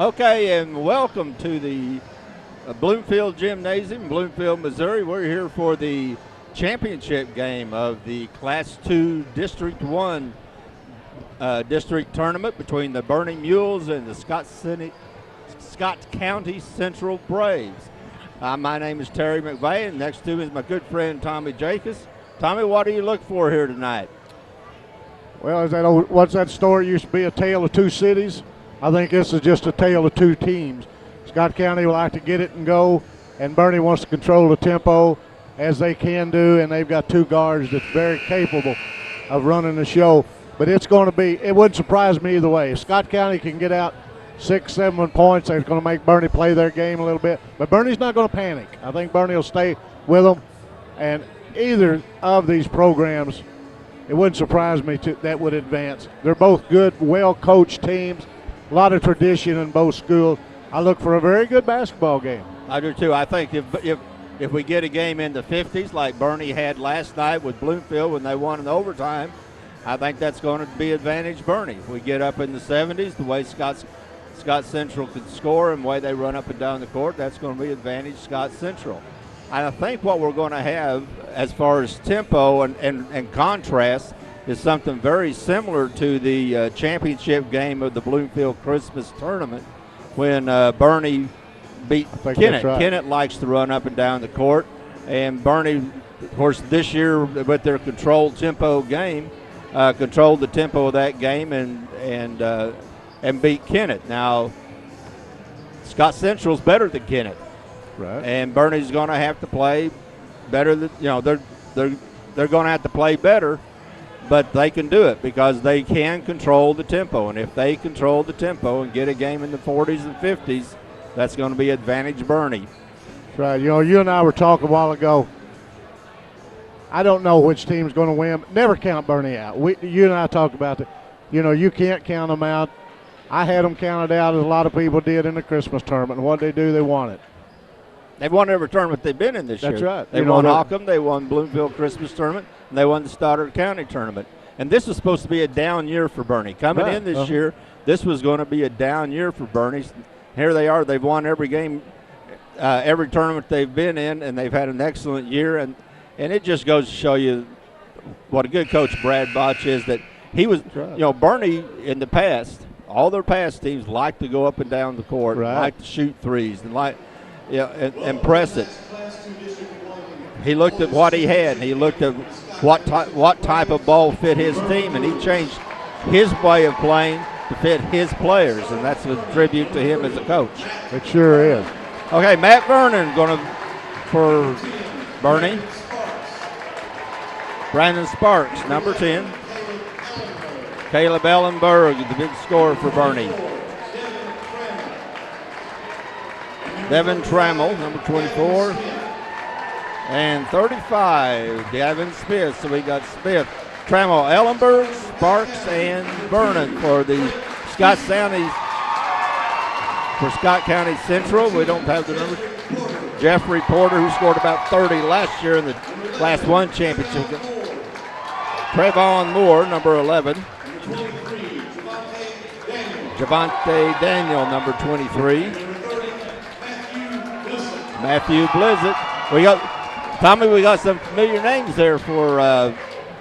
Okay, and welcome to the Bloomfield Gymnasium, Bloomfield, Missouri. We're here for the championship game of the Class 2 District 1 district tournament between the Bernie Mules and the Scott County Central Braves. My name is Terry McVeigh, and next to me is my good friend Tommy Jacobs. Tommy, what do you look for here tonight? Well, what's that story used to be, a tale of two cities? I think this is just a tale of two teams. Scott County will like to get it and go, and Bernie wants to control the tempo as they can do, and they've got two guards that's very capable of running the show. But it's going to be, it wouldn't surprise me either way. If Scott County can get out 6-7 points, they're going to make Bernie play their game a little bit. But Bernie's not going to panic. I think Bernie will stay with them, and either of these programs, it wouldn't surprise me that would advance. They're both good, well-coached teams. A lot of tradition in both schools. I look for a very good basketball game. I do too. I think if we get a game in the 50s like Bernie had last night with Bloomfield when they won in overtime, I think that's going to be advantage Bernie. If we get up in the 70s, the way Scott Central can score and the way they run up and down the court, that's going to be advantage Scott Central. I think what we're going to have as far as tempo and contrast is something very similar to the championship game of the Bloomfield Christmas tournament when Bernie beat Kennett. Right. Kennett likes to run up and down the court, and Bernie, of course, this year with their controlled tempo game, controlled the tempo of that game and beat Kennett. Now, Scott Central's better than Kennett, right? And Bernie's going to have to play better than they're going to have to play better. But they can do it because they can control the tempo. And if they control the tempo and get a game in the 40s and 50s, that's going to be advantage Bernie. That's right. You and I were talking a while ago. I don't know which team's going to win. Never count Bernie out. You and I talked about that. You can't count them out. I had them counted out as a lot of people did in the Christmas tournament. And what they do, they won it. They've won every tournament they've been in this year. That's right. They won Ockham, they won Bloomfield Christmas tournament, and they won the Stoddard County tournament. And this was supposed to be a down year for Bernie. Coming in this year, this was going to be a down year for Bernie. Here they are. They've won every game, every tournament they've been in, and they've had an excellent year. And it just goes to show you what a good coach Brad Botch is, that he was, Bernie in the past, all their past teams like to go up and down the court, like to shoot threes, and and press it. He looked at what he had, and he looked at what type of ball fit his team, and he changed his way of playing to fit his players, and that's a tribute to him as a coach. It sure is. Okay, Matt Vernon going to for Bernie. Brandon Sparks, number 10. Caleb Ellenberg, the big scorer for Bernie. Devin Trammell, number 24. And 35, Gavin Smith. So we got Smith, Trammell, Ellenberg, Sparks, and Vernon for the Scott County Central. We don't have the numbers. Jeffrey Porter, who scored about 30 last year in the Class 1 championship. Trayvon Moore, number 11. Javante Daniel, number 23. Matthew Blizzett. We got some familiar names there for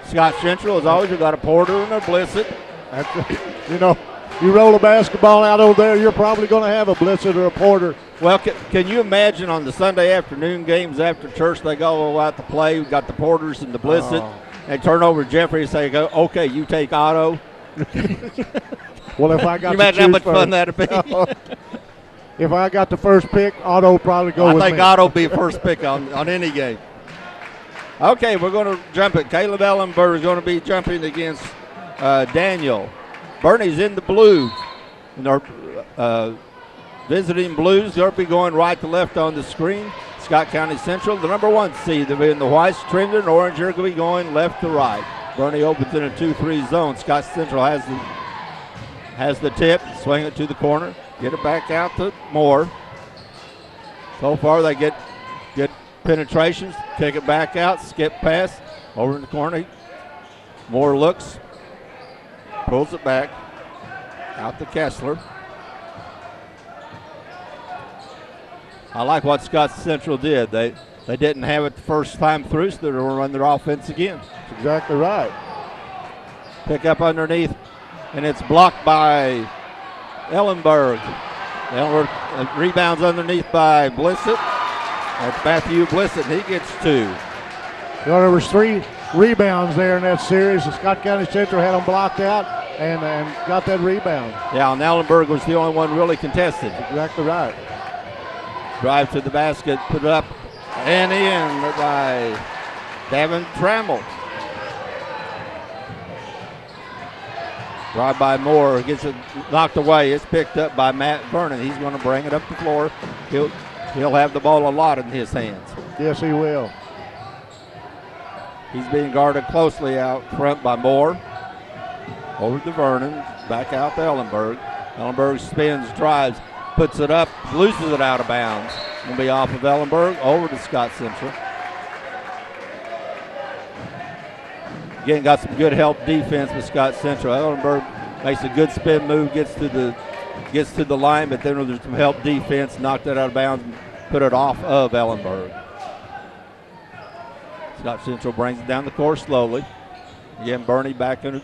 Scott Central. As always, we got a Porter and a Blizzett. You roll a basketball out over there, you're probably going to have a Blizzett or a Porter. Well, can you imagine on the Sunday afternoon games after church, they go out to play. We got the Porters and the Blizzett. They turn over to Jeffrey and say, "Okay, you take Otto." Well, if I got you imagine how much fun that'd be. If I got the first pick, Otto would probably go with me. I think Otto will be first pick on any game. Okay, we're going to jump it. Caleb Ellenberg is going to be jumping against Daniel. Bernie's in the blues. And our visiting blues, they'll be going right to left on the screen. Scott County Central, the number 1 seed. They'll be in the whites, trimmed in orange. They're going to be going left to right. Bernie opens in a 2-3 zone. Scott Central has the tip, swing it to the corner. Get it back out to Moore. So far, they get penetrations, kick it back out, skip pass, over in the corner. Moore looks, pulls it back, out to Kessler. I like what Scott Central did. They didn't have it the first time through, so they're going to run their offense again. That's exactly right. Pick up underneath, and it's blocked by Ellenberg. Ellenberg rebounds underneath by Blissett. That's Matthew Blissett, and he gets 2. Well, there was 3 rebounds there in that series. Scott County Central had them blocked out and got that rebound. Yeah, and Ellenberg was the only one really contested. Exactly right. Drive to the basket, put it up and in by Davin Trammell. Drive by Moore, gets it knocked away. It's picked up by Matt Vernon. He's going to bring it up the floor. He'll have the ball a lot in his hands. Yes, he will. He's being guarded closely out front by Moore. Over to Vernon, back out to Ellenberg. Ellenberg spins, drives, puts it up, loses it out of bounds. Going to be off of Ellenberg, over to Scott Central. Again, got some good help defense with Scott Central. Ellenberg makes a good spin move, gets to the line, but then there's some help defense, knocked it out of bounds and put it off of Ellenberg. Scott Central brings it down the court slowly. Again, Bernie back in a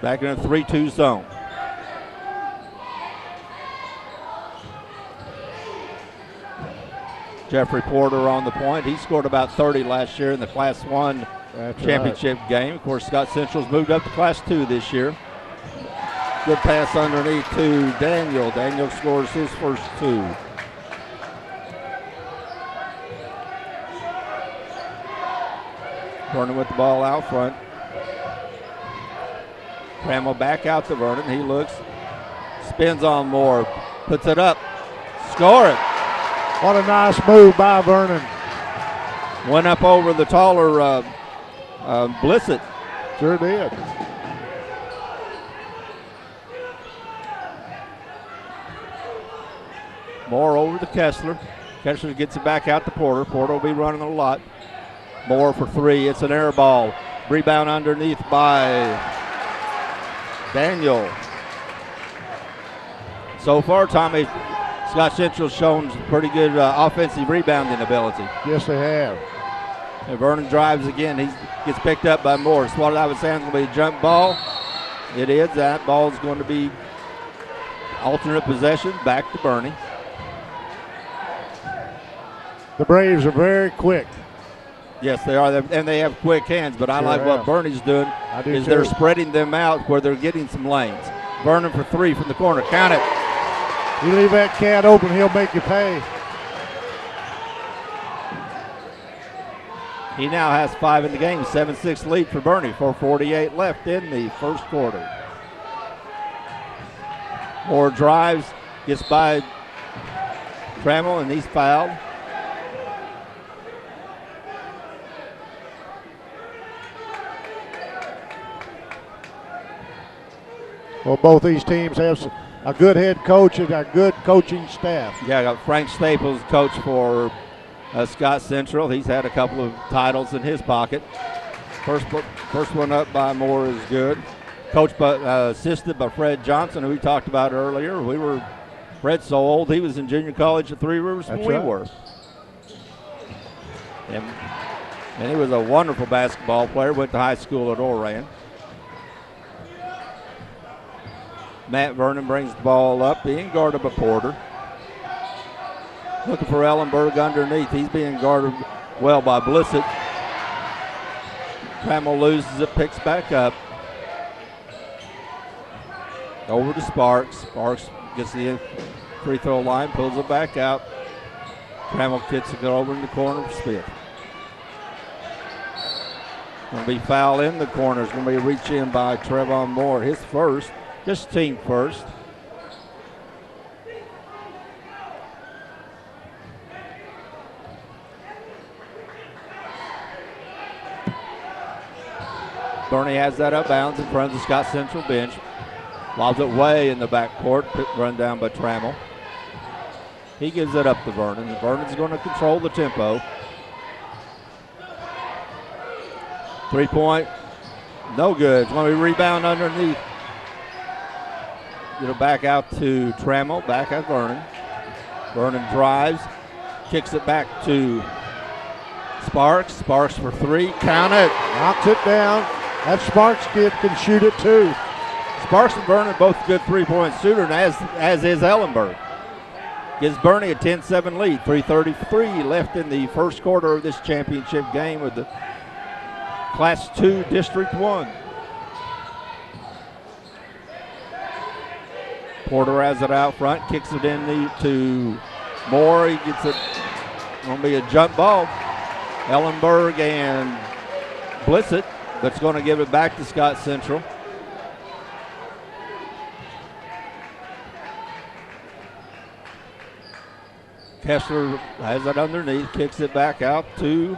3-2 zone. Jeffrey Porter on the point. He scored about 30 last year in the Class 1 championship game. Of course, Scott Central's moved up to Class 2 this year. Good pass underneath to Daniel. Daniel scores his first 2. Vernon with the ball out front. Trammell back out to Vernon. He looks, spins on Moore, puts it up, score it. What a nice move by Vernon. Went up over the taller Blissett. Sure did. Moore over to Kessler. Kessler gets it back out to Porter. Porter will be running a lot. Moore for 3. It's an air ball. Rebound underneath by Daniel. So far, Tommy, Scott Central's shown pretty good offensive rebounding ability. Yes, they have. And Vernon drives again. He gets picked up by Moore. So what I was saying is going to be a jump ball. It is. That ball is going to be alternate possession back to Bernie. The Braves are very quick. Yes, they are, and they have quick hands, but I like what Bernie's doing is they're spreading them out where they're getting some lanes. Vernon for 3 from the corner. Count it. You leave that cat open, he'll make you pay. He now has 5 in the game, 7-6 lead for Bernie, 4:48 left in the first quarter. Moore drives, gets by Trammell, and he's fouled. Well, both these teams have a good head coach and a good coaching staff. Yeah, I got Frank Staples, coach for Scott Central. He's had a couple of titles in his pocket. First one up by Moore is good. Coached by, assisted by Fred Johnson, who we talked about earlier. Fred's so old, he was in junior college at Three Rivers when we were. And he was a wonderful basketball player, went to high school at Oran. Matt Vernon brings the ball up, being guarded by Porter. Looking for Ellenberg underneath. He's being guarded well by Blissett. Trammell loses it, picks back up. Over to Sparks. Sparks gets the free throw line, pulls it back out. Trammell gets it over in the corner for Smith. Going to be foul in the corner. It's going to be a reach in by Trevon Moore. His first. Just team first. Bernie has that up bounds in front of the Scott Central bench. Lobs it way in the backcourt, run down by Trammell. He gives it up to Vernon. Vernon's going to control the tempo. 3-point, no good. It's going to be rebound underneath. Get it back out to Trammell, back at Vernon. Vernon drives, kicks it back to Sparks. Sparks for three. Count it. Knocks it down. That Sparks kid can shoot it too. Sparks and Vernon both good three-point shooter, and as is Ellenberg. Gives Bernie a 10-7 lead. 3:33 left in the first quarter of this championship game with the Class 2 District 1. Porter has it out front, kicks it in to Moore. He gets it. Going to be a jump ball. Ellenberg and Blissett, that's going to give it back to Scott Central. Kessler has it underneath, kicks it back out to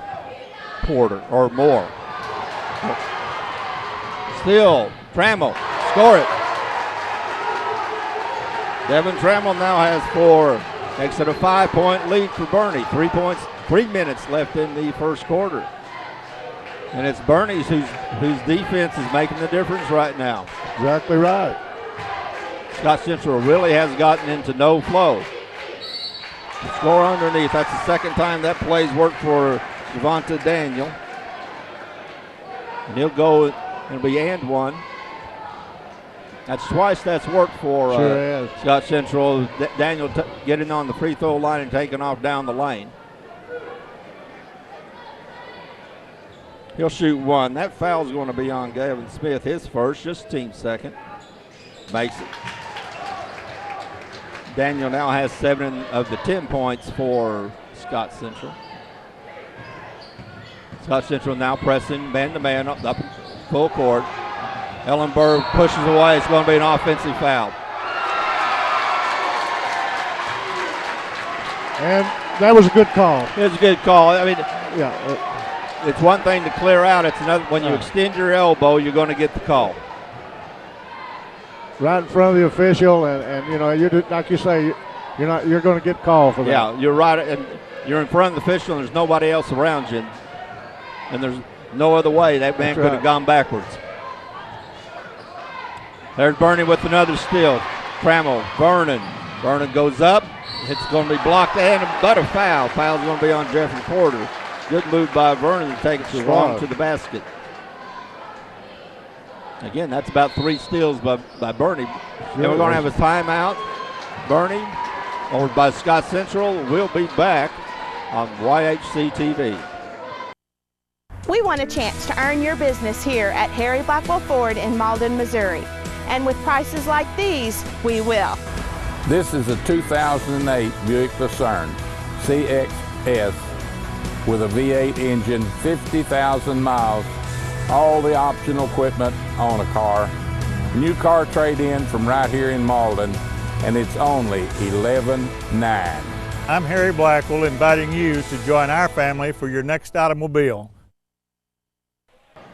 Porter, or Moore. Still, Trammell, score it. Devin Trammell now has 4. Makes it a 5-point lead for Bernie. 3 minutes left in the first quarter. And it's Bernie's whose defense is making the difference right now. Exactly right. Scott Central really has gotten into no flow. Score underneath. That's the second time that play's worked for Devonta Daniel. And he'll go, it'll be and one. That's twice that's worked for Scott Central. Daniel getting on the free throw line and taking off down the lane. He'll shoot one. That foul's going to be on Gavin Smith, his first, just team second. Makes it. Daniel now has 7 of the 10 points for Scott Central. Scott Central now pressing man-to-man up full court. Ellenberg pushes away. It's going to be an offensive foul. And that was a good call. It was a good call. I mean, yeah, it's one thing to clear out. It's another when you extend your elbow, you're going to get the call. Right in front of the official, and you know, you like you say, you're going to get called for that. Yeah, you're right, and you're in front of the official, and there's nobody else around you, and there's no other way that man could have gone backwards. There's Bernie with another steal. Trammell, Vernon goes up. It's going to be blocked, but a foul. Foul's going to be on Jeffrey Porter. Good move by Vernon to take it strong to the basket. Again, that's about 3 steals by Bernie. And we're going to have a timeout. Bernie, or by Scott Central, will be back on YHC TV. We want a chance to earn your business here at Harry Blackwell Ford in Malden, Missouri. And with prices like these, we will. This is a 2008 Buick LaCerne CXS with a V8 engine, 50,000 miles, all the optional equipment on a car. New car trade-in from right here in Malden, and it's only $11,900. I'm Harry Blackwell, inviting you to join our family for your next automobile.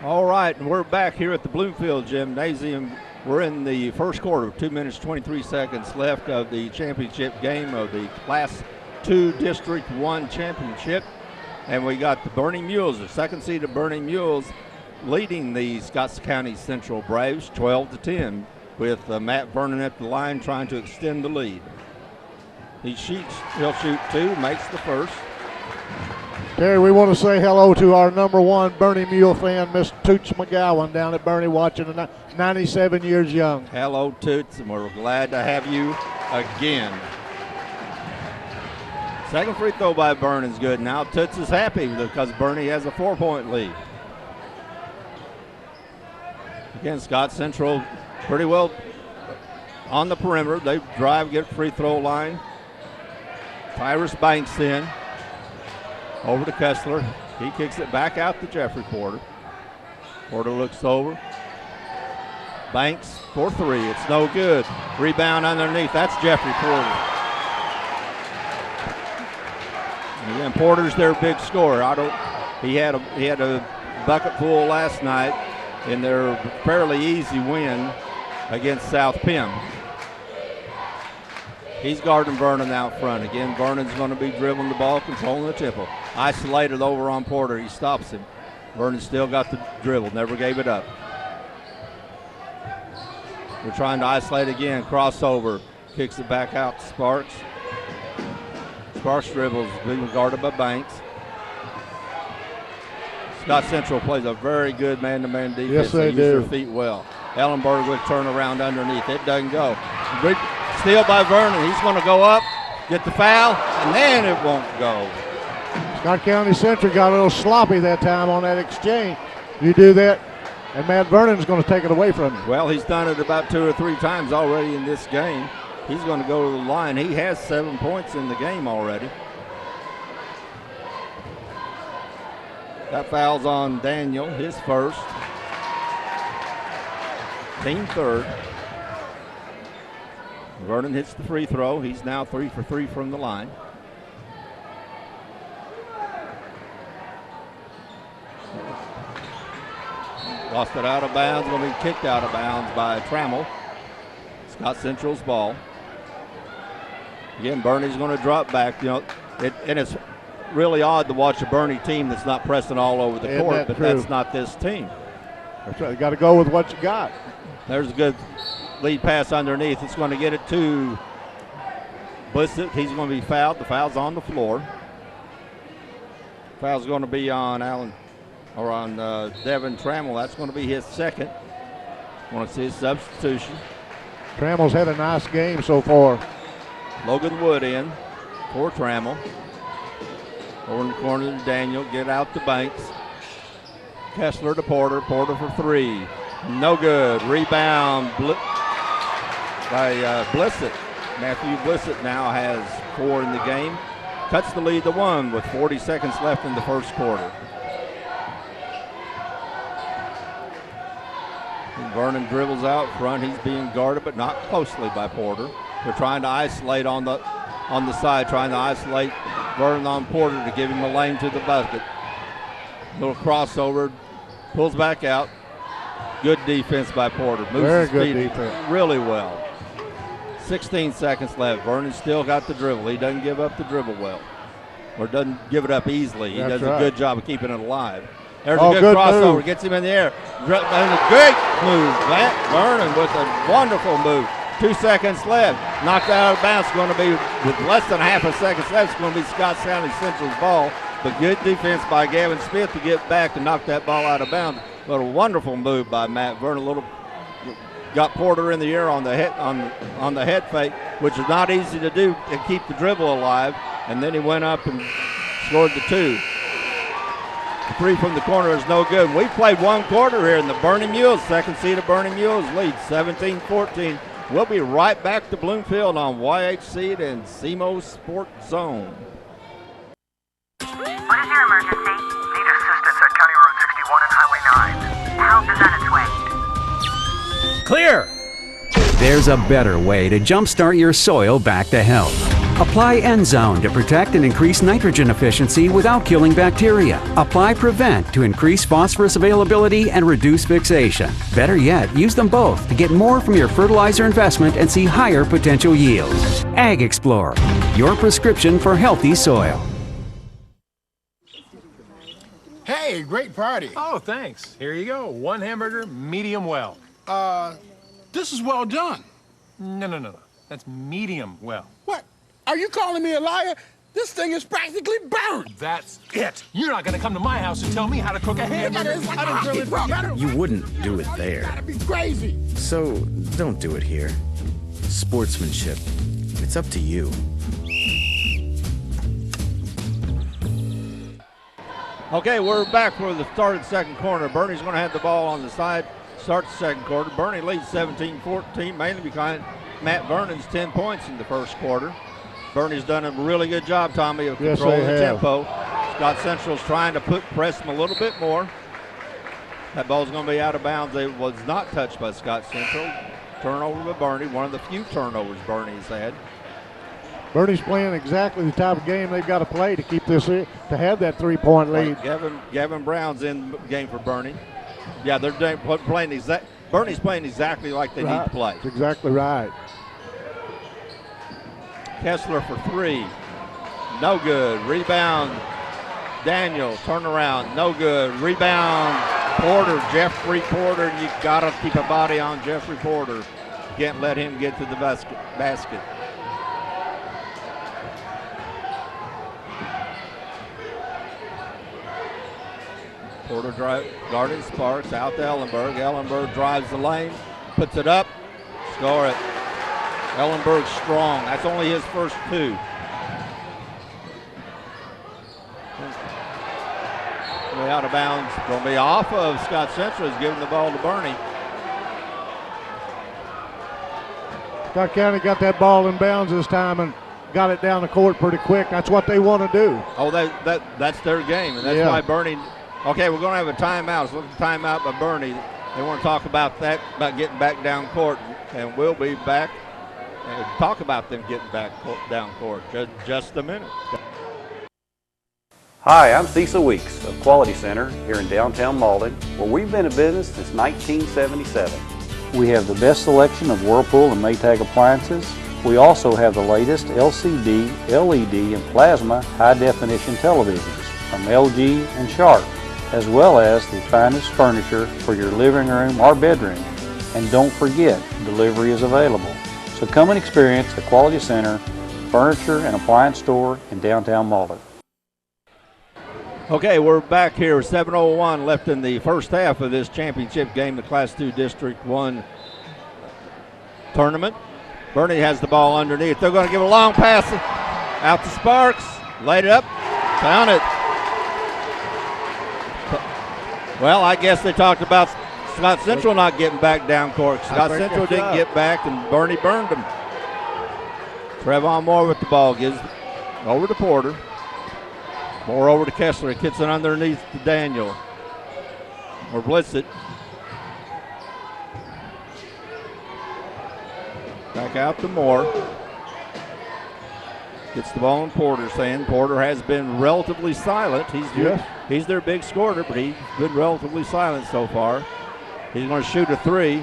All right, and we're back here at the Bloomfield Gymnasium. We're in the first quarter, 2 minutes, 23 seconds left of the championship game of the Class 2 District 1 Championship. And we got the Bernie Mules, the second seed of Bernie Mules, leading the Scotts County Central Braves 12-10, with Matt Vernon at the line trying to extend the lead. He'll shoot 2, makes the first. Terry, we want to say hello to our #1 Bernie Mule fan, Miss Toots McGowan, down at Bernie, watching 97 years young. Hello, Toots, and we're glad to have you again. Second free throw by Vernon's good. Now Toots is happy because Bernie has a 4-point lead. Again, Scott Central pretty well on the perimeter. They drive, get free throw line. Tyrus Banks in. Over to Kessler. He kicks it back out to Jeffrey Porter. Porter looks over. Banks for 3. It's no good. Rebound underneath. That's Jeffrey Porter. And again, Porter's their big scorer. He had a bucket full last night in their fairly easy win against South Penn. He's guarding Vernon out front. Again, Vernon's going to be dribbling the ball, controlling the tempo. Isolated over on Porter. He stops him. Vernon still got the dribble, never gave it up. We're trying to isolate again. Crossover. Kicks it back out to Sparks. Cross dribbles being guarded by Banks. Scott Central plays a very good man-to-man defense. Yes, they use do. their feet well. Ellenberg would turn around underneath. It doesn't go. Steal by Vernon. He's going to go up, get the foul, and then it won't go. Scott County Central got a little sloppy that time on that exchange. You do that, and Matt Vernon's going to take it away from you. Well, he's done it about 2 or 3 times already in this game. He's going to go to the line. He has 7 points in the game already. That foul's on Daniel, his first. Team third. Vernon hits the free throw. He's now 3 for 3 from the line. Lost it out of bounds. Going to be kicked out of bounds by Trammell. Scott Central's ball. Again, Bernie's going to drop back. You know, and it's really odd to watch a Bernie team that's not pressing all over the court, but that's not this team. That's right. You got to go with what you got. There's a good lead pass underneath. It's going to get it to Blissett. He's going to be fouled. The foul's on the floor. Foul's going to be on Devin Trammell. That's going to be his second. Want to see his substitution. Trammell's had a nice game so far. Logan Wood in for Trammell. Over in the corner to Daniel. Get out to Banks. Kessler to Porter. Porter for 3. No good. Rebound by Blissett. Matthew Blissett now has 4 in the game. Cuts the lead to 1 with 40 seconds left in the first quarter. And Vernon dribbles out front. He's being guarded, but not closely by Porter. They're trying to isolate on the side, trying to isolate Vernon on Porter to give him a lane to the basket. Little crossover, pulls back out. Good defense by Porter. Moves Very his good feet defense. really well. 16 seconds left. Vernon still got the dribble. He doesn't give up the dribble well, or doesn't give it up easily. He does a good job of keeping it alive. There's a good crossover. Move. Gets him in the air. And a great move. Matt Vernon with a wonderful move. 2 seconds left. Knocked out of bounds. Going to be with less than half a second left. It's going to be Scott County Central's ball. But good defense by Gavin Smith to get back and knock that ball out of bounds. But a wonderful move by Matt Vernon. Got Porter in the air on the head fake, which is not easy to do to keep the dribble alive. And then he went up and scored the 2. The 3 from the corner is no good. We played 1 quarter here, and the Bernie Mules, second seed of Bernie Mules, lead 17-14. We'll be right back to Bloomfield on YHC and SEMO Sport Zone. What is your emergency? Need assistance at County Road 61 and Highway 9. Help is on its way. Clear! There's a better way to jumpstart your soil back to health. Apply Endzone to protect and increase nitrogen efficiency without killing bacteria. Apply Prevent to increase phosphorus availability and reduce fixation. Better yet, use them both to get more from your fertilizer investment and see higher potential yields. Ag Explorer, your prescription for healthy soil. Hey, great party. Oh, thanks. Here you go. 1 hamburger, medium well. This is well done. No. That's medium well. What? Are you calling me a liar? This thing is practically burned. That's it. You're not gonna come to my house and tell me how to cook a hamburger. You wouldn't do it there. You gotta be crazy. So don't do it here. Sportsmanship. It's up to you. Okay, we're back for the start of the second quarter. Bernie's going to have the ball on the side. Starts the second quarter. Bernie leads 17-14, mainly behind Matt Vernon's 10 points in the first quarter. Bernie's done a really good job, Tommy, of controlling the tempo. Scott Central's trying to press him a little bit more. That ball's going to be out of bounds. It was not touched by Scott Central. Turnover by Bernie, one of the few turnovers Bernie's had. Bernie's playing exactly the type of game they've got to play to keep this, to have that 3-point lead. Gavin Brown's in the game for Bernie. Yeah, they're playing Bernie's playing exactly like they need to play. That's exactly right. Kessler for 3. No good. Rebound. Daniel, turnaround. No good. Rebound. Porter, Jeffrey Porter. You got to keep a body on Jeffrey Porter. Can't let him get to the basket. Porter guarding Sparks, out to Ellenberg. Ellenberg drives the lane, puts it up, score it. Ellenberg's strong. That's only his first 2. Way out of bounds. Going to be off of Scott Central. Is giving the ball to Bernie. Scott County got that ball in bounds this time and got it down the court pretty quick. That's what they want to do. Oh, that's their game, and that's why Bernie. Okay, we're going to have a timeout. Let's look at the timeout by Bernie. They want to talk about that, about getting back down court, and we'll be back and talk about them getting back down court. Just a minute. Hi, I'm Cecil Weeks of Quality Center here in downtown Malden, where we've been in business since 1977. We have the best selection of Whirlpool and Maytag appliances. We also have the latest LCD, LED, and plasma high-definition televisions from LG and Sharp, as well as the finest furniture for your living room or bedroom. And don't forget, delivery is available. So come and experience the Quality Center Furniture and Appliance Store in downtown Malden. Okay, we're back here. 7:01 left in the first half of this championship game, the Class II District 1 tournament. Bernie has the ball underneath. They're going to give a long pass out to Sparks. Laid it up. Found it. Well, I guess they talked about Scott Central not getting back down court. Scott Central didn't get back, and Bernie burned them. Trevon Moore with the ball. Gives over to Porter. Moore over to Kessler. It gets it underneath to Daniel. Or blitz it. Back out to Moore. Gets the ball in Porter's hand. Porter has been relatively silent. He's their big scorer, but he's been relatively silent so far. He's going to shoot a 3.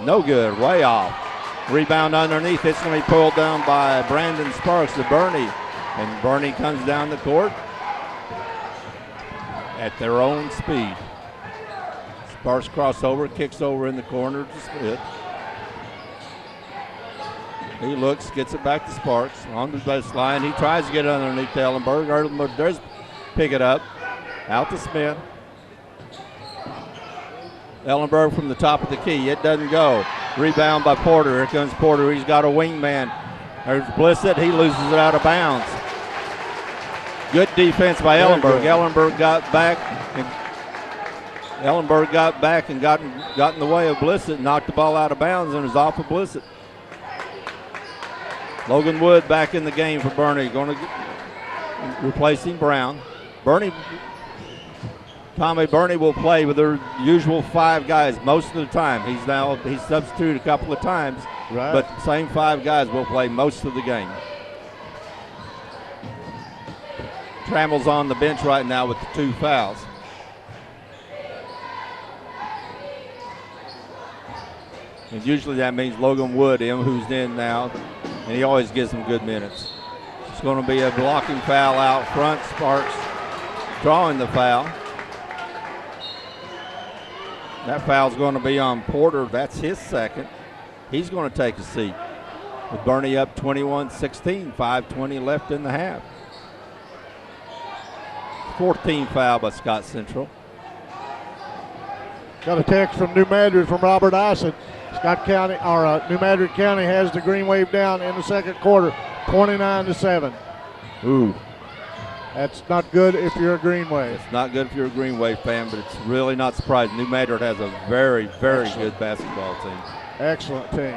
No good. Way off. Rebound underneath. It's going to be pulled down by Brandon Sparks to Bernie. And Bernie comes down the court at their own speed. Sparks crossover, kicks over in the corner to Smith. He looks, gets it back to Sparks on the baseline. He tries to get it underneath to Ellenberg. Ellenberg does pick it up. Out to Smith. Ellenberg from the top of the key. It doesn't go. Rebound by Porter. Here comes Porter. He's got a wingman. There's Blissett. He loses it out of bounds. Good defense by Ellenberg. Ellenberg got back and got in the way of Blissett, knocked the ball out of bounds, and is off of Blissett. Logan Wood back in the game for Bernie, going to replacing Brown. Bernie will play with their usual 5 guys most of the time. He's substituted a couple of times, but the same 5 guys will play most of the game. Trammell's on the bench right now with the 2 fouls. And usually that means Logan Wood, who's in now, and he always gives them good minutes. It's going to be a blocking foul out front. Sparks drawing the foul. That foul's going to be on Porter. That's his second. He's going to take a seat. With Bernie up 21-16, 5:20 left in the half. 14th foul by Scott Central. Got a text from New Madrid from Robert Ison. Scott County, or New Madrid County has the green wave down in the second quarter, 29-7. Ooh. That's not good if you're a Green Wave. It's not good if you're a Green Wave fan, but it's really not surprising. New Madrid has a very, very good basketball team. Excellent team.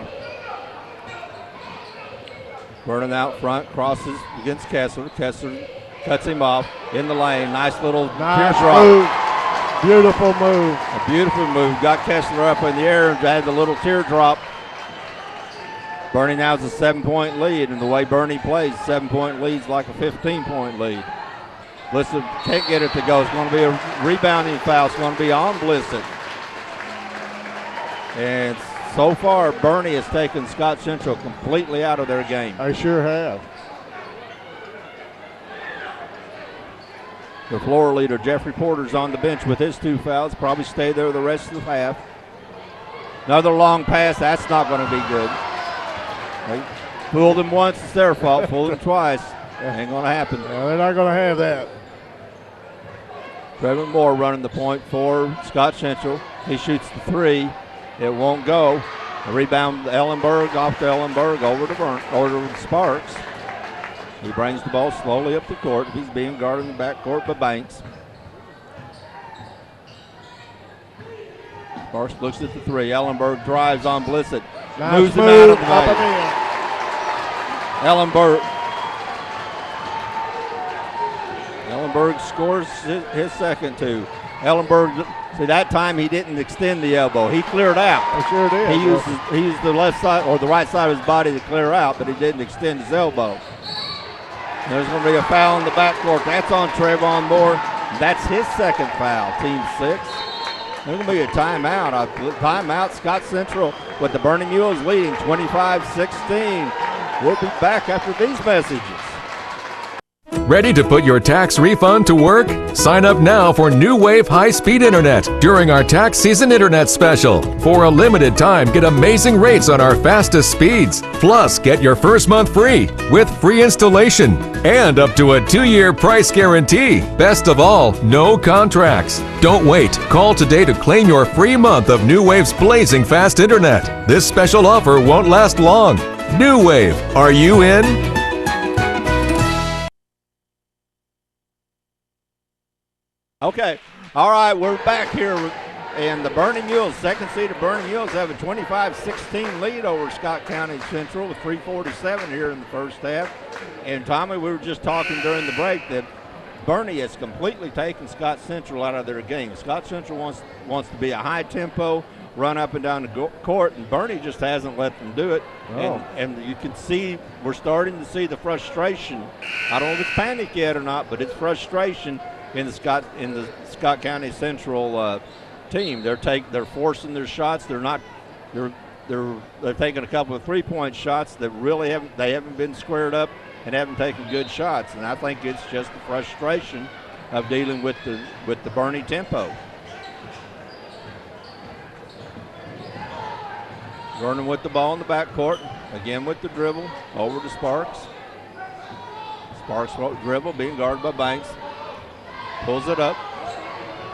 Vernon out front, crosses against Kessler. Kessler cuts him off in the lane. Nice little teardrop. Move. Beautiful move. A beautiful move. Got Kessler up in the air and had the little teardrop. Bernie now has a 7-point lead, and the way Bernie plays, 7-point lead's like a 15-point lead. Blissett can't get it to go. It's going to be a rebounding foul. It's going to be on Blissett. And so far, Bernie has taken Scott Central completely out of their game. I sure have. The floor leader, Jeffrey Porter's on the bench with his 2 fouls. Probably stay there the rest of the half. Another long pass. That's not going to be good. They fooled him once. It's their fault. Fooled him twice. Ain't going to happen. Yeah, they're not going to have that. Trevor Moore running the point for Scott Central. He shoots the three. It won't go. A rebound, Ellenberg, off to Ellenberg, over to Sparks. He brings the ball slowly up the court. He's being guarded in the backcourt by Banks. Sparks looks at the three. Ellenberg drives on Blissett. Nice moves him move, out of the way. Ellenberg scores his second two. Ellenberg, see, that time he didn't extend the elbow. He cleared out. He sure did. He used the left side or the right side of his body to clear out, but he didn't extend his elbow. There's going to be a foul in the backcourt. That's on Trayvon Moore. That's his second foul, team 6. There's going to be a timeout. Timeout, Scott Central with the Bernie Mules leading 25-16. We'll be back after these messages. Ready to put your tax refund to work? Sign up now for New Wave High-Speed Internet during our tax season internet special. For a limited time, get amazing rates on our fastest speeds. Plus, get your first month free with free installation and up to a 2-year price guarantee. Best of all, no contracts. Don't wait. Call today to claim your free month of New Wave's blazing fast internet. This special offer won't last long. New Wave, are you in? Okay, all right, we're back here, and the Bernie Mules, second seeded Bernie Mules, have a 25-16 lead over Scott County Central with 3:47 here in the first half. And Tommy, we were just talking during the break that Bernie has completely taken Scott Central out of their game. Scott Central wants to be a high tempo, run up and down the court, and Bernie just hasn't let them do it. Oh. And you can see, we're starting to see the frustration. I don't know if it's panic yet or not, but it's frustration in the Scott County Central team. They're forcing their shots. They're taking a couple of 3-point shots that really haven't been squared up and haven't taken good shots. And I think it's just the frustration of dealing with the Bernie tempo. Vernon with the ball in the backcourt, again with the dribble, over to Sparks. Sparks dribble, being guarded by Banks. Pulls it up,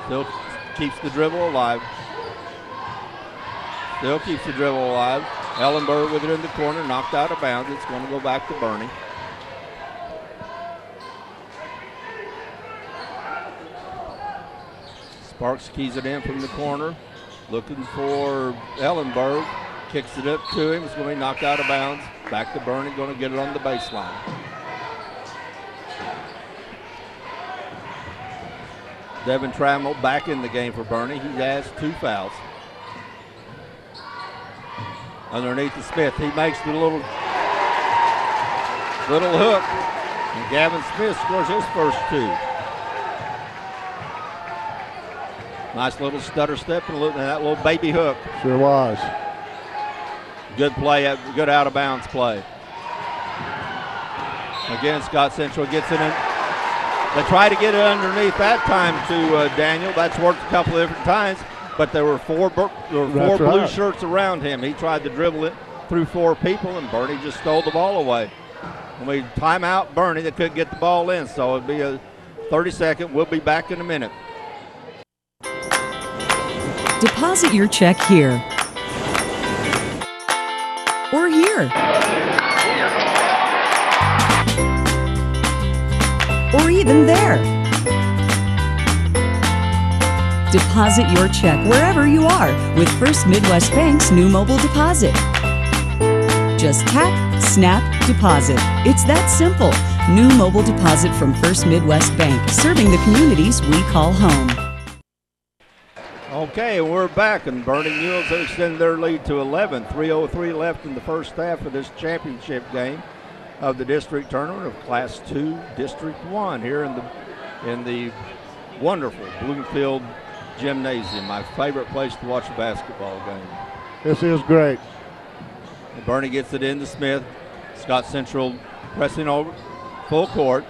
still keeps the dribble alive. Ellenberg with it in the corner, knocked out of bounds. It's going to go back to Bernie. Sparks keys it in from the corner, looking for Ellenberg. Kicks it up to him. It's going to be knocked out of bounds. Back to Bernie, going to get it on the baseline. Devin Trammell back in the game for Bernie. He has 2 fouls. Underneath the Smith, he makes the little hook, and Gavin Smith scores his first 2. Nice little stutter step and that little baby hook. Sure was. Good play, good out of bounds play. Again, Scott Central gets it in. They try to get it underneath that time to Daniel. That's worked a couple of different times, but there were four blue shirts around him. He tried to dribble it through 4 people, and Bernie just stole the ball away. And we time out Bernie. They couldn't get the ball in, so it'll be a 30-second. We'll be back in a minute. Deposit your check here or here. Or even there. Deposit your check wherever you are with First Midwest Bank's new mobile deposit. Just tap, snap, deposit. It's that simple. New mobile deposit from First Midwest Bank, serving the communities we call home. Okay, we're back, and Bernie Mules have extended their lead to 11. 3:03 left in the first half of this championship game of the district tournament of Class 2 District 1 here in the wonderful Bloomfield Gymnasium, my favorite place to watch a basketball game. This is great. And Bernie gets it into Smith. Scott Central pressing over full court.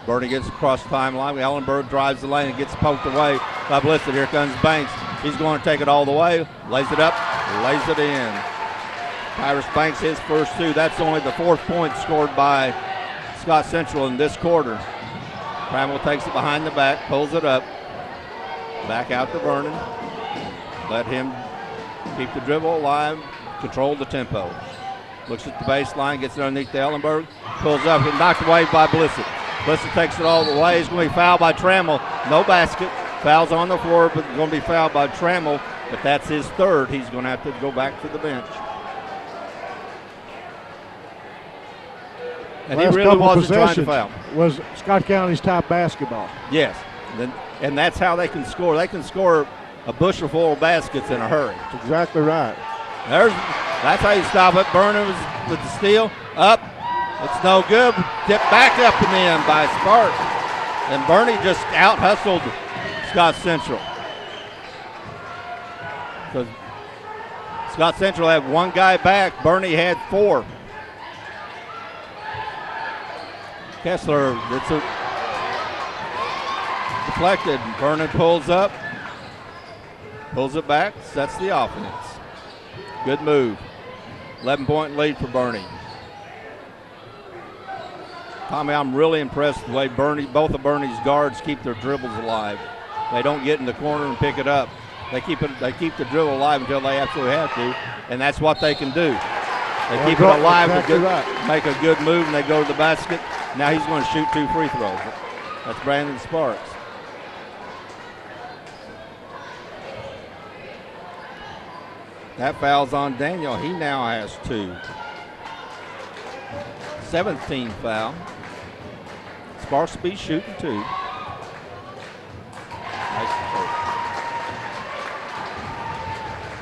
Bernie gets across the timeline. Ellenberg drives the lane and gets poked away by Blissett. Here comes Banks. He's going to take it all the way. Lays it up, lays it in. Tyrus Banks, his first 2. That's only the 4th point scored by Scott Central in this quarter. Trammell takes it behind the back, pulls it up. Back out to Vernon. Let him keep the dribble alive, control the tempo. Looks at the baseline, gets it underneath the Ellenberg, pulls up, and knocked away by Blissett. Blissett takes it all the way. He's going to be fouled by Trammell. No basket. Fouls on the floor, but going to be fouled by Trammell. But that's his third. He's going to have to go back to the bench. And he really wasn't trying to foul. Was Scott County's top basketball. Yes. And that's how they can score. They can score a bushel full of baskets in a hurry. That's exactly right. That's how you stop it. Vernon with the steal. Up. It's no good. Tipped back up and in by Spark. And Bernie just out-hustled Scott Central. So Scott Central had one guy back. Bernie had four. Kessler, it's deflected. Vernon pulls up. Pulls it back, sets the offense. Good move. 11-point lead for Bernie. Tommy, I'm really impressed with the way both of Bernie's guards keep their dribbles alive. They don't get in the corner and pick it up. They keep the dribble alive until they absolutely have to, and that's what they can do. They keep it alive, make a good move, and they go to the basket. Now he's going to shoot 2 free throws. That's Brandon Sparks. That foul's on Daniel. He now has 2. 17th foul. Sparks will be shooting 2. Nice.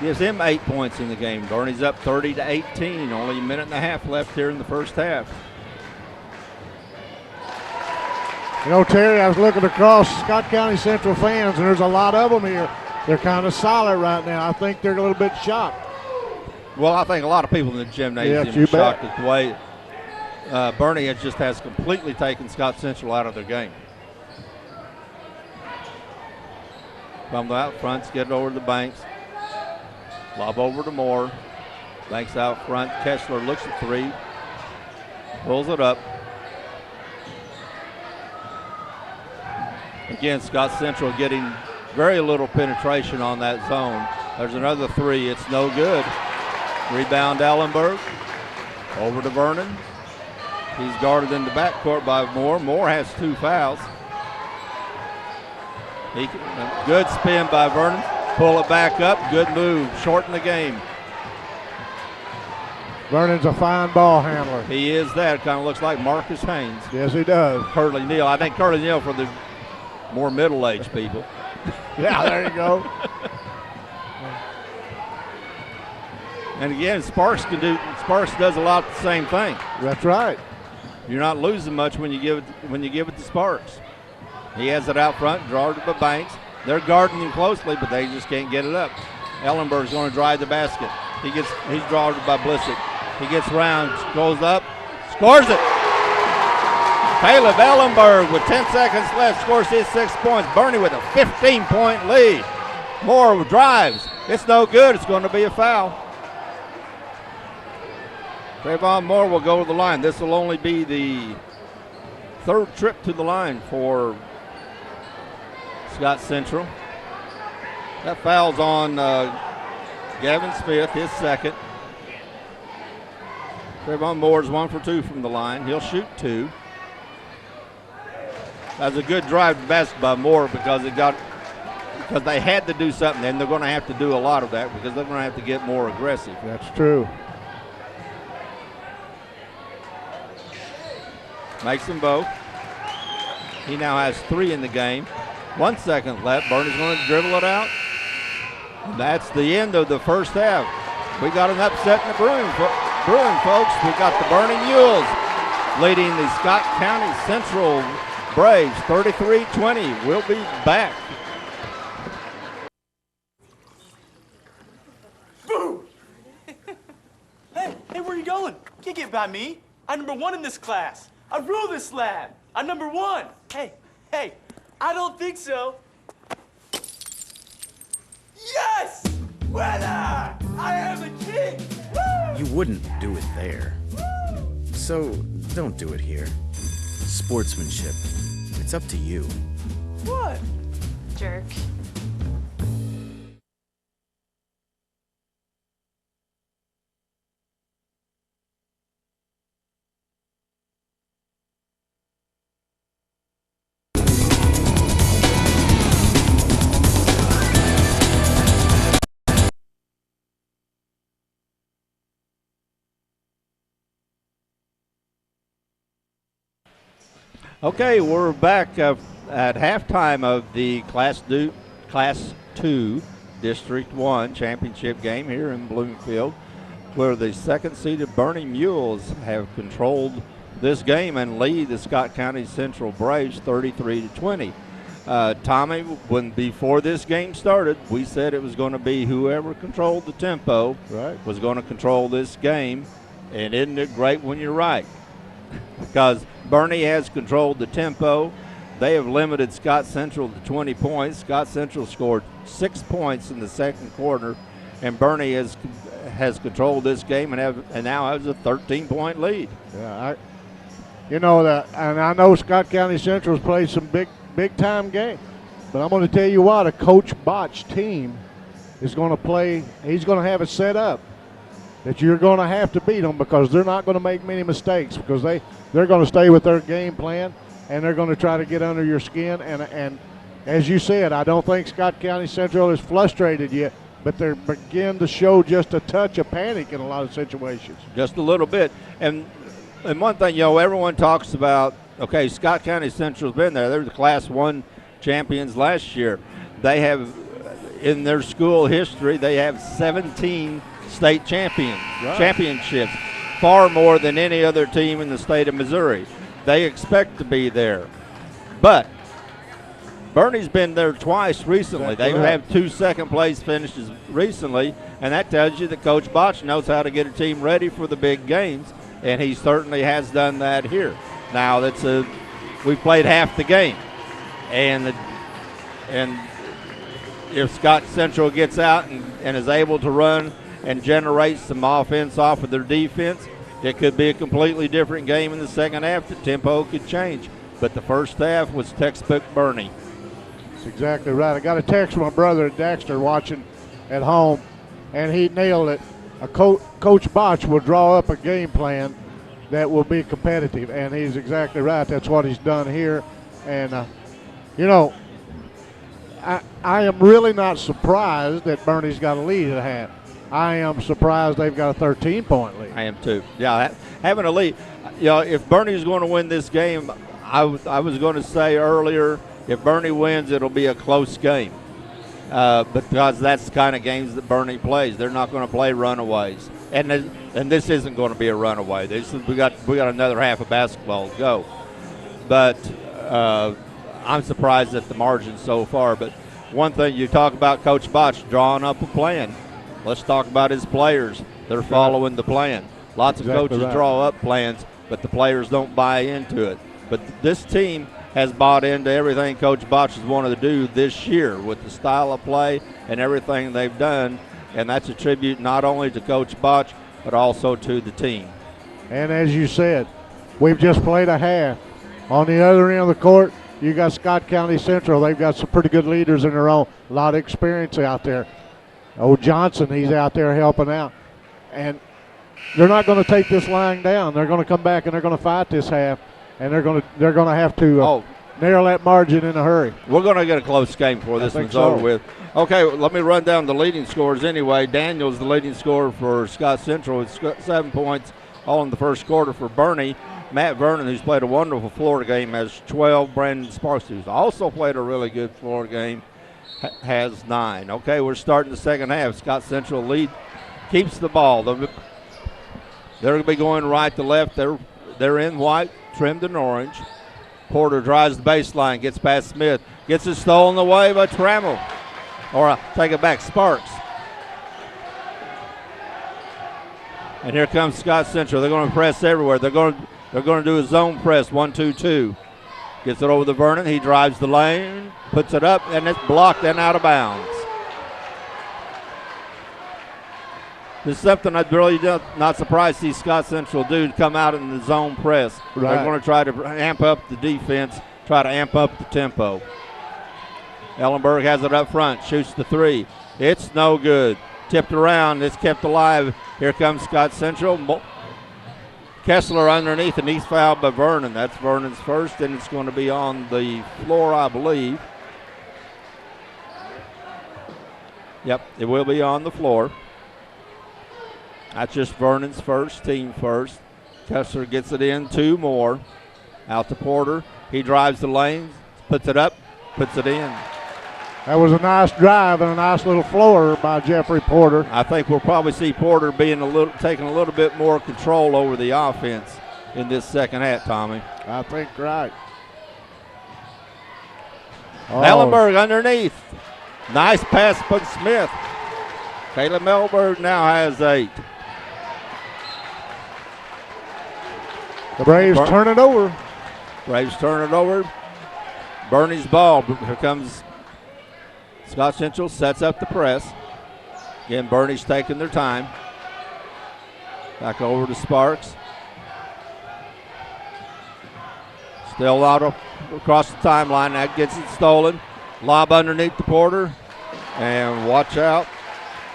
Gives him 8 points in the game. Bernie's up 30-18. Only a minute and a half left here in the first half. You know, Terry, I was looking across Scott County Central fans, and there's a lot of them here. They're kind of solid right now. I think they're a little bit shocked. Well, I think a lot of people in the gymnasium are shocked at the way Bernie has completely taken Scott Central out of their game. From the out fronts, get it over to the Banks. Lob over to Moore. Banks out front. Kessler looks at 3. Pulls it up. Again, Scott Central getting very little penetration on that zone. There's another 3. It's no good. Rebound Ellenberg. Over to Vernon. He's guarded in the backcourt by Moore. Moore has 2 fouls. Good spin by Vernon. Pull it back up. Good move. Shorten the game. Vernon's a fine ball handler. He is that. Kind of looks like Marcus Haynes. Yes, he does. Curly Neal. I think Curly Neal for the more middle-aged people. Yeah, there you go. And again, Sparks does a lot of the same thing. That's right. You're not losing much when you give it to Sparks. He has it out front, draws it to Banks. They're guarding him closely, but they just can't get it up. Ellenberg's going to drive the basket. He's drawn by Blissett. He gets around, goes up, scores it. Caleb Ellenberg with 10 seconds left scores his 6 points. Bernie with a 15-point lead. Moore drives. It's no good. It's going to be a foul. Trayvon Moore will go to the line. This will only be the 3rd trip to the line for Scott Central. That foul's on Gavin Smith, his 2nd. Trayvon Moore's 1 for 2 from the line. He'll shoot 2. That was a good drive to basket by Moore because they had to do something, and they're going to have to do a lot of that because they're going to have to get more aggressive. That's true. Makes them both. He now has 3 in the game. 1 second left. Bernie's going to dribble it out. And that's the end of the first half. We got an upset in the brewing, folks. We got the Bernie Mules leading the Scott County Central Braves 33-20. We'll be back. Boom! Hey, where are you going? Can't get by me. I'm number 1 in this class. I rule this lab. I'm number 1. Hey, I don't think so. Yes! Winner! I am the king! Woo! You wouldn't do it there. So, don't do it here. Sportsmanship. It's It's up to you. What? Jerk. Okay, we're back at halftime of the Class 2 District 1 championship game here in Bloomfield, where the second-seeded Bernie Mules have controlled this game and lead the Scott County Central Braves 33-20. Tommy, before this game started, we said it was going to be whoever controlled the tempo was going to control this game, and isn't it great when you're right? Because Bernie has controlled the tempo. They have limited Scott Central to 20 points. Scott Central scored 6 points in the second quarter, and Bernie has controlled this game and now has a 13-point lead. Yeah, I know Scott County Central's played some big time games, but I'm going to tell you what, a Coach Botch team is going to play. He's going to have it set up that you're going to have to beat them, because they're not going to make many mistakes, because they're going to stay with their game plan, and they're going to try to get under your skin. And as you said, I don't think Scott County Central is frustrated yet, but they're beginning to show just a touch of panic in a lot of situations. Just a little bit. And one thing, everyone talks about, okay, Scott County Central's been there. They're the Class 1 champions last year. They have, in their school history, they have 17 state championships, far more than any other team in the state of Missouri. They expect to be there. But Bernie's been there twice recently. They have 2 second-place finishes recently, and that tells you that Coach Botch knows how to get a team ready for the big games, and he certainly has done that here. Now, we've played half the game, and if Scott Central gets out and is able to run and generate some offense off of their defense, it could be a completely different game in the second half. The tempo could change. But the first half was textbook Bernie. That's exactly right. I got a text from my brother at Dexter watching at home, and he nailed it. Coach Botch will draw up a game plan that will be competitive, and he's exactly right. That's what he's done here. And, I am really not surprised that Bernie's got a lead at half. I am surprised they've got a 13-point lead. I am too. Yeah, having a lead. If Bernie's going to win this game, I was going to say earlier, if Bernie wins, it'll be a close game. Because that's the kind of games that Bernie plays. They're not going to play runaways. And this isn't going to be a runaway. We got another half of basketball to go. But I'm surprised at the margin so far. But one thing, you talk about Coach Botch drawing up a plan. Let's talk about his players. They're following the plan. Lots of coaches draw up plans, but the players don't buy into it. But this team has bought into everything Coach Botch has wanted to do this year with the style of play and everything they've done, and that's a tribute not only to Coach Botch but also to the team. And as you said, we've just played a half. On the other end of the court, you got Scott County Central. They've got some pretty good leaders in their own. A lot of experience out there. Johnson, he's out there helping out. And they're not going to take this line down. They're going to come back and they're going to fight this half, and they're going to have to narrow that margin in a hurry. We're going to get a close game before this one's over with. Okay, let me run down the leading scores anyway. Daniel's the leading scorer for Scott Central with 7 points all in the first quarter for Bernie. Matt Vernon, who's played a wonderful Florida game, has 12. Brandon Sparks, who's also played a really good Florida game, has 9. Okay, we're starting the second half. Scott Central lead, keeps the ball. They're going to be going right to left. They're in white, trimmed in orange. Porter drives the baseline, gets past Smith, gets it stolen away by Trammell. Or take it back, Sparks. And here comes Scott Central. They're going to press everywhere. They're going to do a zone press, 1-2-2. Gets it over to Vernon. He drives the lane, puts it up, and it's blocked and out of bounds. This is something I'd really not surprised to see Scott Central do, to come out in the zone press. Right. They're going to try to amp up the defense try to amp up the tempo. Ellenberg has it up front, shoots the three. It's no good. Tipped around, it's kept alive. Here comes Scott Central. Kessler underneath, and he's fouled by Vernon. That's Vernon's first, and it's going to be on the floor, I believe. Yep, it will be on the floor. That's just Vernon's first, team first. Kessler gets it in, 2 more. Out to Porter. He drives the lane, puts it up, puts it in. That was a nice drive and a nice little floater by Jeffrey Porter. I think we'll probably see Porter taking a little bit more control over the offense in this second half, Tommy. I think right. Ellenberg underneath. Nice pass by Smith. Caleb Ellenberg now has 8. The Braves turn it over. Braves turn it over. Bernie's ball. Here comes Scott Central, sets up the press. Again, Bernie's taking their time. Back over to Sparks. Still out across the timeline. That gets it stolen. Lob underneath the Porter. And watch out.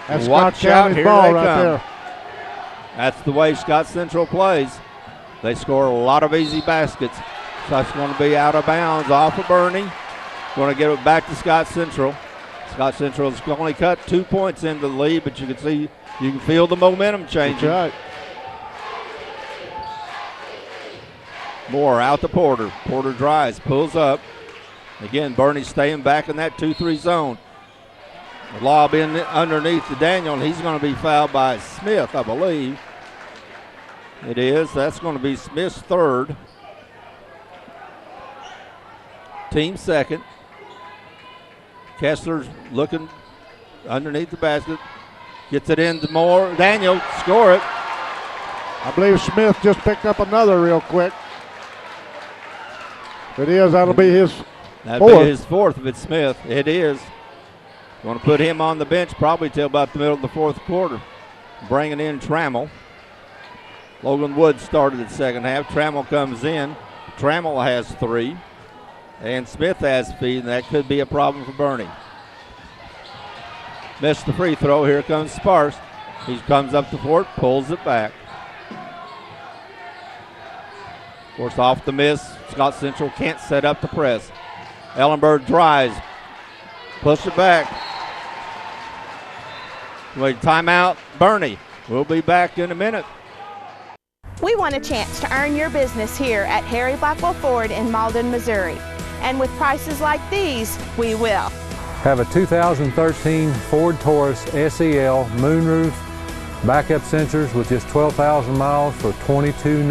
That's watch out. Here ball they come. There. That's the way Scott Central plays. They score a lot of easy baskets. So that's going to be out of bounds off of Bernie. Going to get it back to Scott Central. Scott Central has only cut 2 points into the lead, but you can feel the momentum changing. That's right. Moore out to Porter. Porter drives, pulls up. Again, Bernie's staying back in that 2-3 zone. The lob in underneath to Daniel, and he's going to be fouled by Smith, I believe. It is. That's going to be Smith's third. Team second. Kessler's looking underneath the basket. Gets it into Moore. Daniel, score it. I believe Smith just picked up another real quick. If it is, that'll be his That'll be his fourth if it's Smith. It is. Going to put him on the bench probably till about the middle of the fourth quarter. Bringing in Trammell. Logan Wood started the second half. Trammell comes in. Trammell has 3. And Smith has feed, and that could be a problem for Bernie. Missed the free throw. Here comes Sparks. He comes up the court, pulls it back. Of course, off the miss, Scott Central can't set up the press. Ellenberg drives, push it back. Wait, timeout, Bernie. We'll be back in a minute. We want a chance to earn your business here at Harry Blackwell Ford in Malden, Missouri. And with prices like these, we will. Have a 2013 Ford Taurus SEL moonroof, backup sensors with just 12,000 miles for $22,900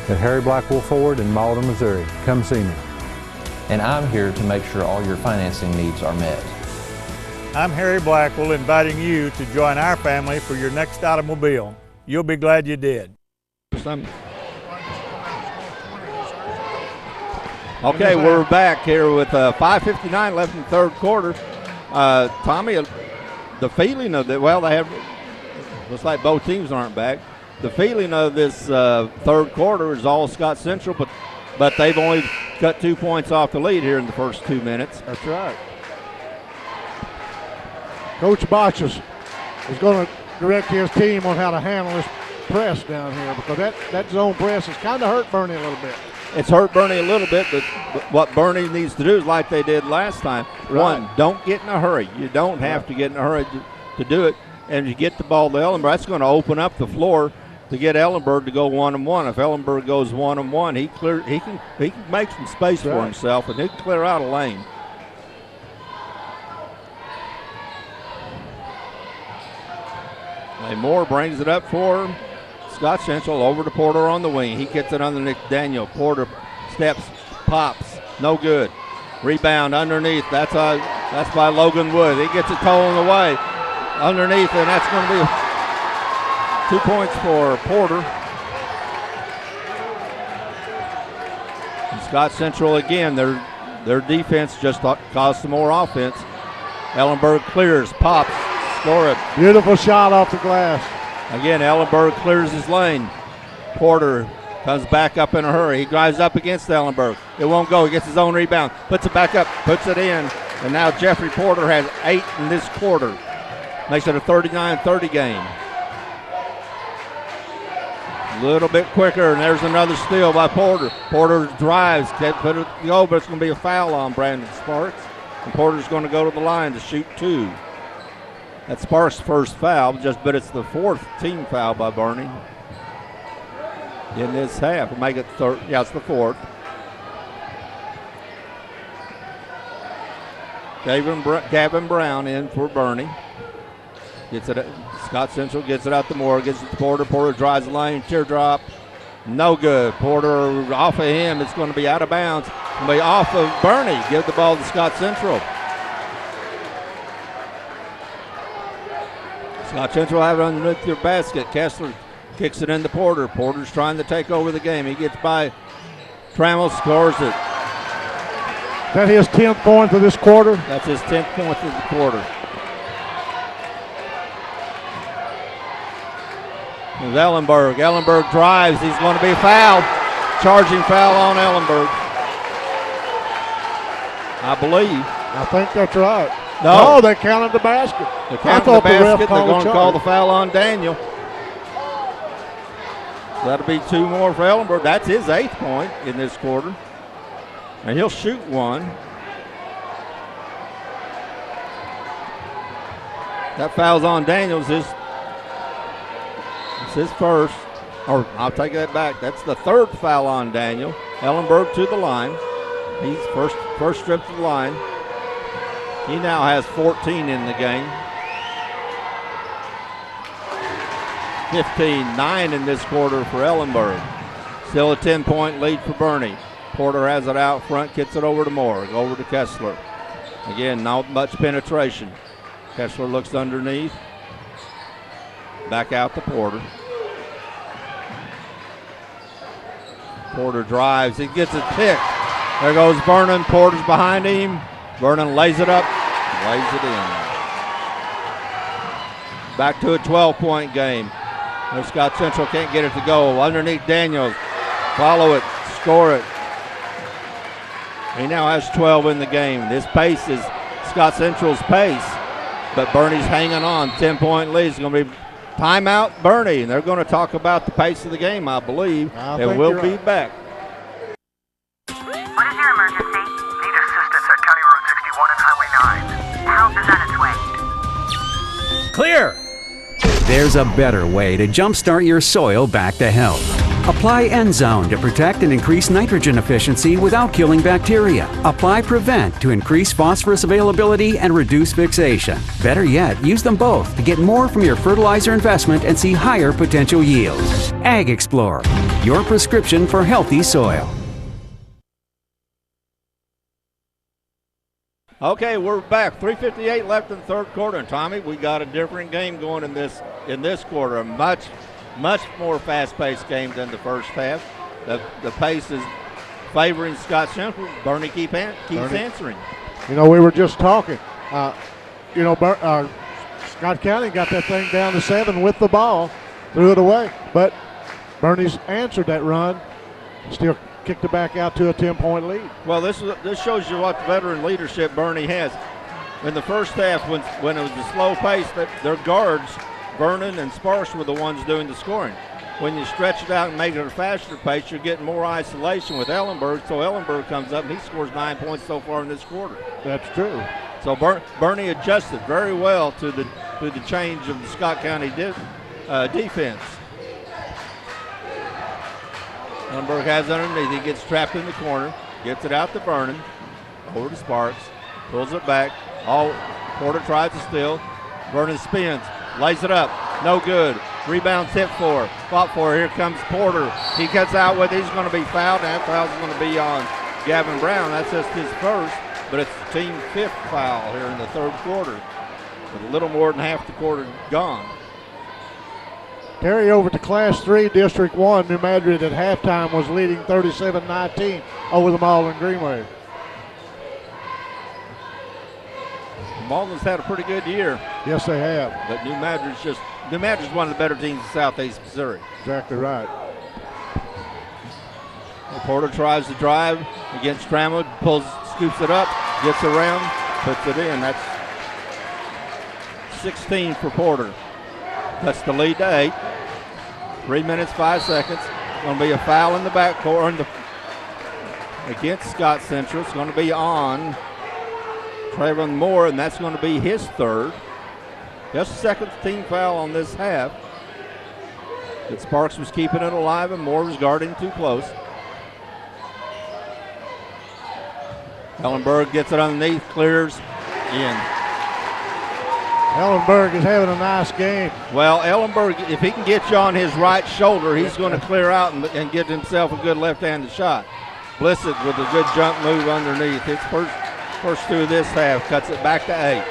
at Harry Blackwell Ford in Malden, Missouri. Come see me. And I'm here to make sure all your financing needs are met. I'm Harry Blackwell, inviting you to join our family for your next automobile. You'll be glad you did. Okay, we're back here with 5:59 left in the third quarter. Tommy, the feeling of that, well, they have, looks like both teams aren't back. The feeling of this third quarter is all Scott Central, but they've only cut 2 points off the lead here in the first 2 minutes. That's right. Coach Botches is going to direct his team on how to handle this press down here, because that zone press has kind of hurt Bernie a little bit. It's hurt Bernie a little bit, but what Bernie needs to do is like they did last time. Right. One, don't get in a hurry. You don't have to get in a hurry to do it. And you get the ball to Ellenberg, that's going to open up the floor to get Ellenberg to go 1-on-1. If Ellenberg goes 1-on-1, he can make some space for himself, and he can clear out a lane. And Moore brings it up for Scott Central, over to Porter on the wing. He gets it underneath Daniel. Porter steps, pops, no good. Rebound underneath. That's by Logan Wood. He gets it stolen away underneath, and that's going to be 2 points for Porter. And Scott Central again. Their defense just caused some more offense. Ellenberg clears, pops, score it. Beautiful shot off the glass. Again, Ellenberg clears his lane. Porter Comes back up in a hurry. He drives up against Ellenberg. It won't go. He gets his own rebound. Puts it back up. Puts it in. And now Jeffrey Porter has 8 in this quarter. Makes it a 39-30 game. A little bit quicker, and there's another steal by Porter. Porter drives. Can't put it go, but it's going to be a foul on Brandon Sparks. And Porter's going to go to the line to shoot 2. That's Sparks' first foul, but it's the 4th team foul by Bernie in this half. We'll make it third. Yeah, it's the 4th. Gavin Brown in for Bernie. Gets it. Scott Central gets it out to Moore. Gets it to Porter. Porter drives the lane. Teardrop. No good. Porter off of him. It's going to be out of bounds. It's going to be off of Bernie. Give the ball to Scott Central. Scott Central have it underneath their basket. Kessler kicks it into Porter. Porter's trying to take over the game. He gets by Trammell, scores it. Is that his 10th point of this quarter? That's his 10th point of the quarter. There's Ellenberg. Ellenberg drives. He's going to be fouled. Charging foul on Ellenberg, I believe. I think that's right. No, they counted the basket. They counted the basket. They're going to call the foul on Daniel. That'll be 2 more for Ellenberg. That's his 8th point in this quarter. And he'll shoot 1. That foul's on Daniels. It's his first. Or I'll take that back. That's the 3rd foul on Daniel. Ellenberg to the line. He's first trip to the line. He now has 14 in the game. 15-9 in this quarter for Ellenberg. Still a 10-point lead for Bernie. Porter has it out front, gets it over to Moore, over to Kessler. Again, not much penetration. Kessler looks underneath. Back out to Porter. Porter drives, he gets a pick. There goes Vernon, Porter's behind him. Vernon lays it up, lays it in. Back to a 12-point game. There's Scott Central can't get it to go. Underneath Daniels, follow it, score it. He now has 12 in the game. This pace is Scott Central's pace, but Bernie's hanging on. 10-point lead. It's going to be timeout, Bernie, and they're going to talk about the pace of the game, I believe, and we'll be back. What is your emergency? Need assistance at County Road 61 and Highway 9. Help is on its way. Clear! There's a better way to jumpstart your soil back to health. Apply Endzone to protect and increase nitrogen efficiency without killing bacteria. Apply Prevent to increase phosphorus availability and reduce fixation. Better yet, use them both to get more from your fertilizer investment and see higher potential yields. Ag Explorer, your prescription for healthy soil. Okay, we're back. 3:58 left in the 3rd quarter, and Tommy, we got a different game going in this quarter. A much more fast-paced game than the first half. The pace is favoring Scott Central. Bernie keeps answering. You know, we were just talking. Scott County got that thing down to 7 with the ball, threw it away. But Bernie's answered that run, still kicked it back out to a 10-point lead. Well, this shows you what veteran leadership Bernie has. In the first half, when it was a slow pace, their guards, Vernon and Sparks, were the ones doing the scoring. When you stretch it out and make it a faster pace, you're getting more isolation with Ellenberg. So Ellenberg comes up and he scores 9 points so far in this quarter. That's true. So Bernie adjusted very well to the change of the Scott County defense. Ellenberg has underneath. He gets trapped in the corner, gets it out to Vernon, over to Sparks, pulls it back. Porter tries to steal. Vernon spins, lays it up, no good. Rebound fought for. Here comes Porter. He cuts out with it. He's going to be fouled, and that foul's going to be on Gavin Brown. That's just his first, but it's the team 5th foul here in the 3rd quarter. With a little more than half the quarter gone. Carry over to Class 3, District 1. New Madrid at halftime was leading 37-19 over the Malden Greenway. Malden's had a pretty good year. Yes, they have. But New Madrid's one of the better teams in Southeast Missouri. Exactly right. Porter tries to drive against Trammell, scoops it up, gets around, puts it in. That's 16 for Porter. That's the lead to 8. 3 minutes, 5 seconds. Going to be a foul in the backcourt against Scott Central. It's going to be on Trayvon Moore, and that's going to be his third. Just second team foul on this half. But Sparks was keeping it alive, and Moore was guarding too close. Ellenberg gets it underneath, clears in. Ellenberg is having a nice game. Well, Ellenberg, if he can get you on his right shoulder, he's going to clear out and get himself a good left-handed shot. Blissett with a good jump move underneath. His first two of this half cuts it back to 8.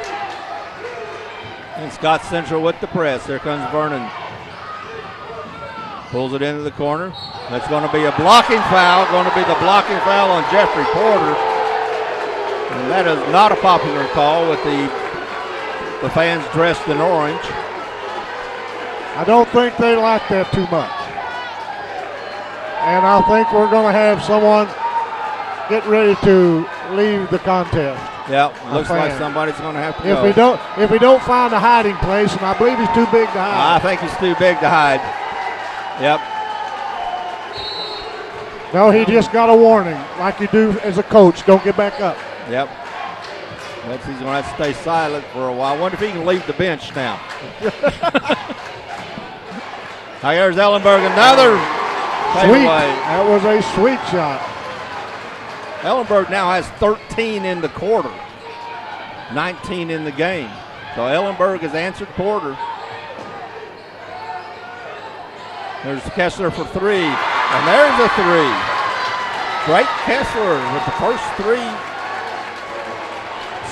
And Scott Central with the press. Here comes Vernon. Pulls it into the corner. That's going to be a blocking foul. Going to be the blocking foul on Jeffrey Porter. And that is not a popular call with the fans dressed in orange. I don't think they like that too much. And I think we're going to have someone get ready to leave the contest. Yeah, looks like somebody's going to have to go. If we don't find a hiding place, and I believe he's too big to hide. I think he's too big to hide. Yep. No, he just got a warning, like you do as a coach. Don't get back up. Yep. He's going to have to stay silent for a while. I wonder if he can leave the bench now. Here's Ellenberg, another sweet. That was a sweet shot. Ellenberg now has 13 in the quarter, 19 in the game. So Ellenberg has answered Porter. There's Kessler for 3, and there's a 3. Drake Kessler with the first 3.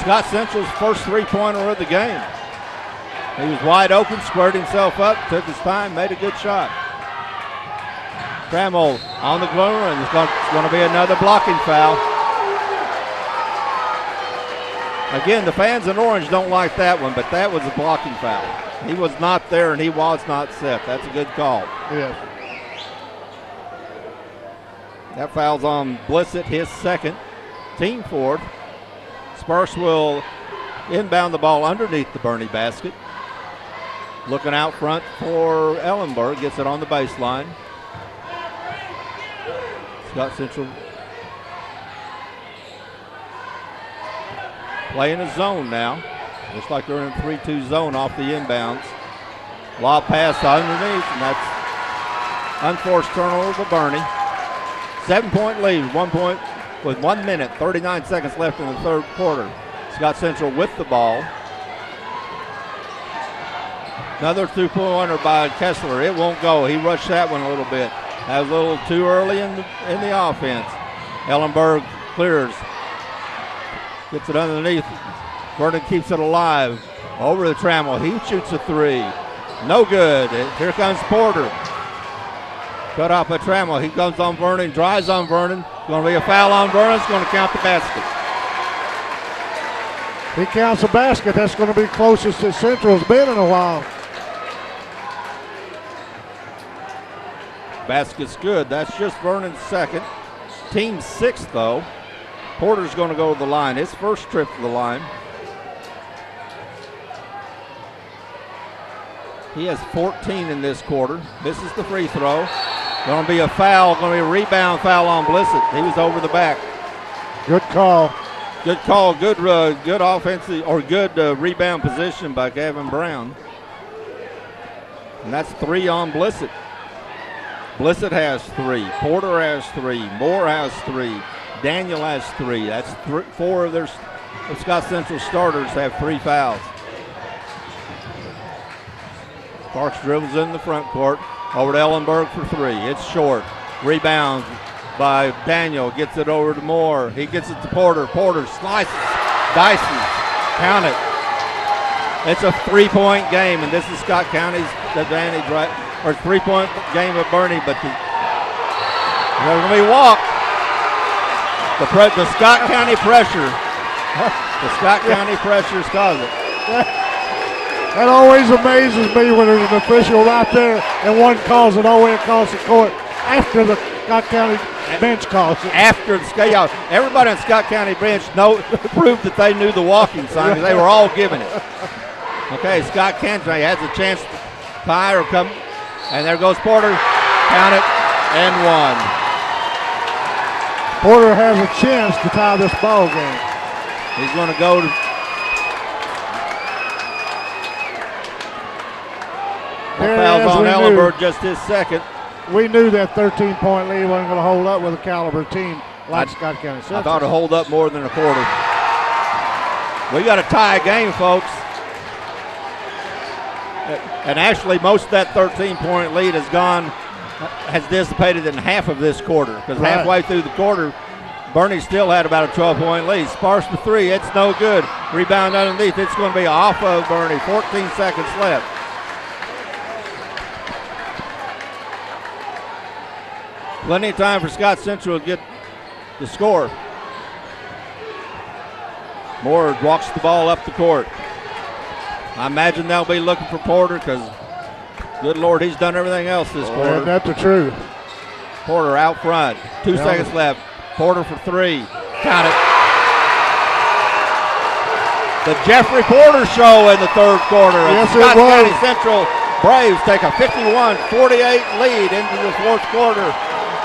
Scott Central's first three-pointer of the game. He was wide open, squared himself up, took his time, made a good shot. Trammell on the corner, and it's going to be another blocking foul. Again, the fans in orange don't like that one, but that was a blocking foul. He was not there, and he was not set. That's a good call. Yes. That foul's on Blissett, his second, team fourth. Sparks will inbound the ball underneath the Bernie basket. Looking out front for Ellenberg, gets it on the baseline. Scott Central playing a zone now. Looks like they're in a 3-2 zone off the inbounds. Lob pass underneath, and that's unforced turnover for Bernie. 7-point lead, 1 point with 1 minute, 39 seconds left in the third quarter. Scott Central with the ball. Another 2-pointer by Kessler. It won't go. He rushed that one a little bit. That was a little too early in the offense. Ellenberg clears. Gets it underneath. Vernon keeps it alive. Over to Trammell. He shoots a 3. No good. Here comes Porter. Cut off by Trammell. He comes on Vernon, drives on Vernon. Going to be a foul on Vernon. It's going to count the basket. He counts the basket. That's going to be closest that Central's been in a while. Basket's good. That's just Vernon's second. Team sixth, though. Porter's going to go to the line. His first trip to the line. He has 14 in this quarter. Misses the free throw. Going to be a foul. Going to be a rebound foul on Blissett. He was over the back. Good call. Good call. Good offensive or good rebound position by Gavin Brown. And that's 3 on Blissett. Blissett has 3. Porter has 3. Moore has 3. Daniel has 3. That's 4 of Scott Central starters have 3 fouls. Sparks dribbles in the front court. Over to Ellenberg for 3. It's short. Rebound by Daniel. Gets it over to Moore. He gets it to Porter. Porter slices, dices. Count it. It's a 3-point game, and this is Scott County's advantage, right? Or 3-point game of Bernie, but there's going to be walk. The Scott County pressure. The Scott County pressure is causing it. That always amazes me when there's an official right there and one calls it all the way across the court after the Scott County bench calls it. After the Scott, everybody on Scott County bench proved that they knew the walking sign because they were all giving it. Okay, Scott County has a chance to tie or come, and there goes Porter. Count it, and one. Porter has a chance to tie this ball game. He's going to go to. Fouls on Ellenberg, just his second. We knew that 13-point lead wasn't going to hold up with a caliber team like Scott County Central. I thought it'd hold up more than a quarter. We got to tie a game, folks. And actually, most of that 13-point lead has dissipated in half of this quarter because halfway through the quarter, Bernie still had about a 12-point lead. Sparse for three, it's no good. Rebound underneath, it's going to be off of Bernie. 14 seconds left. Plenty of time for Scott Central to get the score. Moore walks the ball up the court. I imagine they'll be looking for Porter because, good Lord, he's done everything else this quarter. Isn't that the truth? Porter out front. 2 seconds left. Porter for three. Count it. The Jeffrey Porter show in the third quarter. Yes, Scott it was. County Central Braves take a 51-48 lead into the fourth quarter.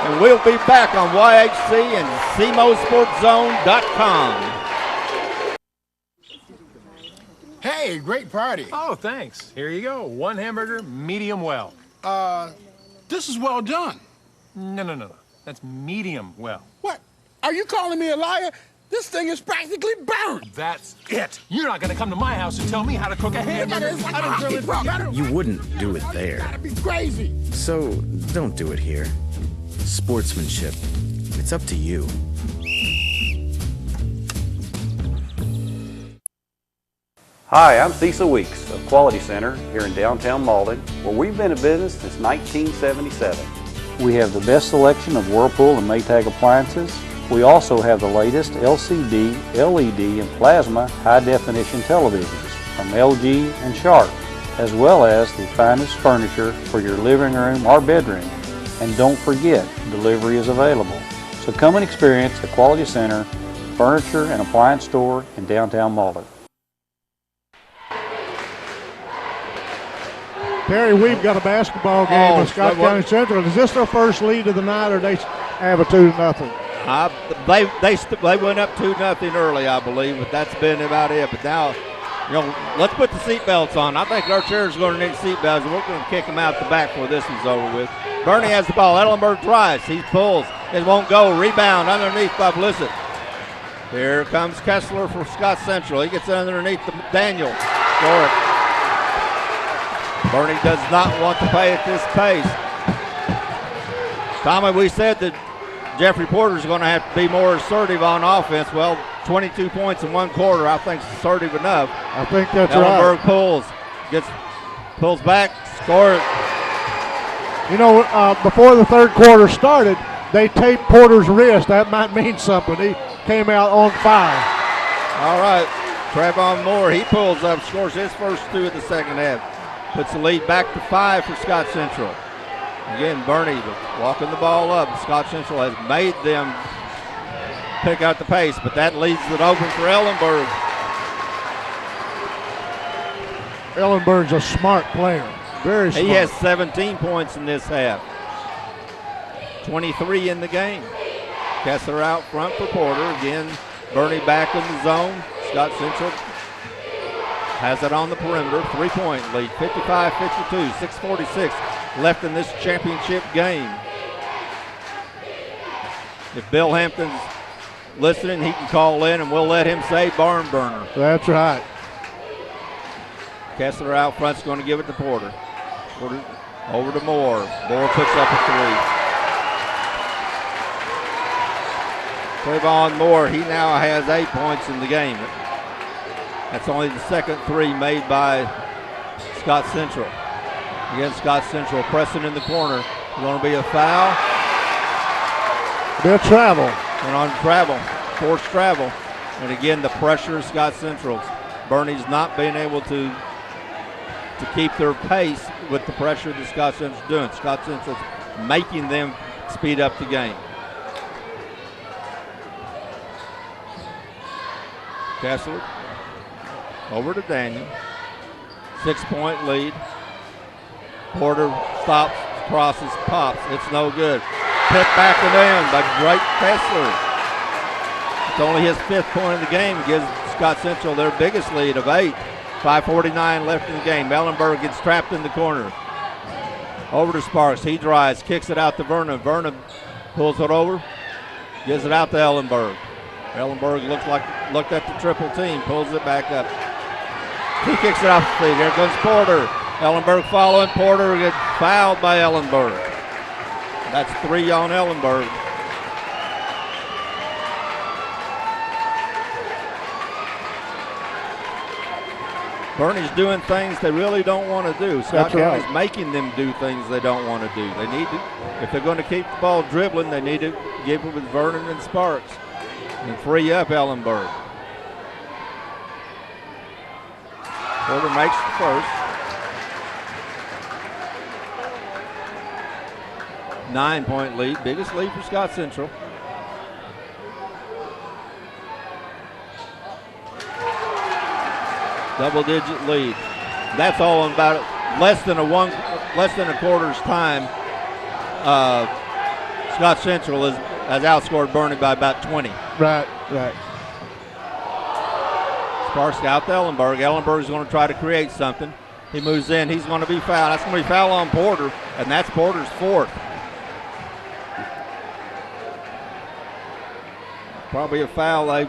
And we'll be back on YHC and CMOSportsZone.com. Hey, great party. Oh, thanks. Here you go. One hamburger, medium well. This is well done. No. That's medium well. What? Are you calling me a liar? This thing is practically burned. That's it. You're not going to come to my house and tell me how to cook a hamburger. You wouldn't do it there. That'd be crazy. So don't do it here. Sportsmanship. It's up to you. Hi, I'm Cecil Weeks of Quality Center here in downtown Malden, where we've been in business since 1977. We have the best selection of Whirlpool and Maytag appliances. We also have the latest LCD, LED, and plasma high-definition televisions from LG and Sharp, as well as the finest furniture for your living room or bedroom. And don't forget, delivery is available. So come and experience the Quality Center Furniture and Appliance Store in downtown Malden. Terry, we've got a basketball game with Scott County Central. Is this their first lead of the night, or they have a 2-0? They went up 2-0 early, I believe, but that's been about it. But now, let's put the seatbelts on. I think our chairs are going to need seatbelts, and we're going to kick them out the back before this one's over with. Bernie has the ball. Ellenberg tries. He pulls. It won't go. Rebound underneath by Blissett. Here comes Kessler for Scott Central. He gets underneath Daniel. Score it. Bernie does not want to play at this pace. Tommy, we said that Jeffrey Porter's going to have to be more assertive on offense. Well, 22 points in one quarter, I think is assertive enough. I think that's Ellenberg right. pulls back, scores. Before the third quarter started, they taped Porter's wrist. That might mean something. He came out on fire. All right, Trayvon Moore, he pulls up, scores his first two of the second half. Puts the lead back to 5 for Scott Central. Again, Bernie walking the ball up. Scott Central has made them pick out the pace, but that leaves it open for Ellenberg. Ellenberg's a smart player. Very smart. He has 17 points in this half. 23 in the game. Kessler out front for Porter. Again, Bernie back in the zone. Scott Central has it on the perimeter. 3-point lead, 55-52, 6:46 left in this championship game. If Bill Hampton's listening, he can call in and we'll let him say barn burner. That's right. Kessler out front's going to give it to Porter. Porter over to Moore. Moore puts up a three. Trayvon Moore, he now has 8 points in the game. That's only the second three made by Scott Central. Again, Scott Central pressing in the corner. Going to be a foul. Bit of travel. Went on travel, forced travel. And again, the pressure of Scott Central's. Bernie's not being able to keep their pace with the pressure that Scott Central's doing. Scott Central's making them speed up the game. Kessler over to Daniel. 6-point lead. Porter stops, crosses, pops. It's no good. Put back and in by great Kessler. It's only his 5th point of the game. Gives Scott Central their biggest lead of 8. 5:49 left in the game. Ellenberg gets trapped in the corner. Over to Sparks. He drives, kicks it out to Vernon. Vernon pulls it over, gives it out to Ellenberg. Ellenberg looked at the triple team, pulls it back up. He kicks it off the feet. Here comes Porter. Ellenberg following. Porter gets fouled by Ellenberg. That's 3 on Ellenberg. Bernie's doing things they really don't want to do. Scott County's making them do things they don't want to do. They need to, if they're going to keep the ball dribbling, they need to give it with Vernon and Sparks and free up Ellenberg. Porter makes the first. 9-point lead, biggest lead for Scott Central. Double-digit lead. That's all in about less than a quarter's time. Scott Central has outscored Bernie by about 20. Right. Sparks out to Ellenberg. Ellenberg's going to try to create something. He moves in. He's going to be fouled. That's going to be foul on Porter, and that's Porter's 4th. Probably a foul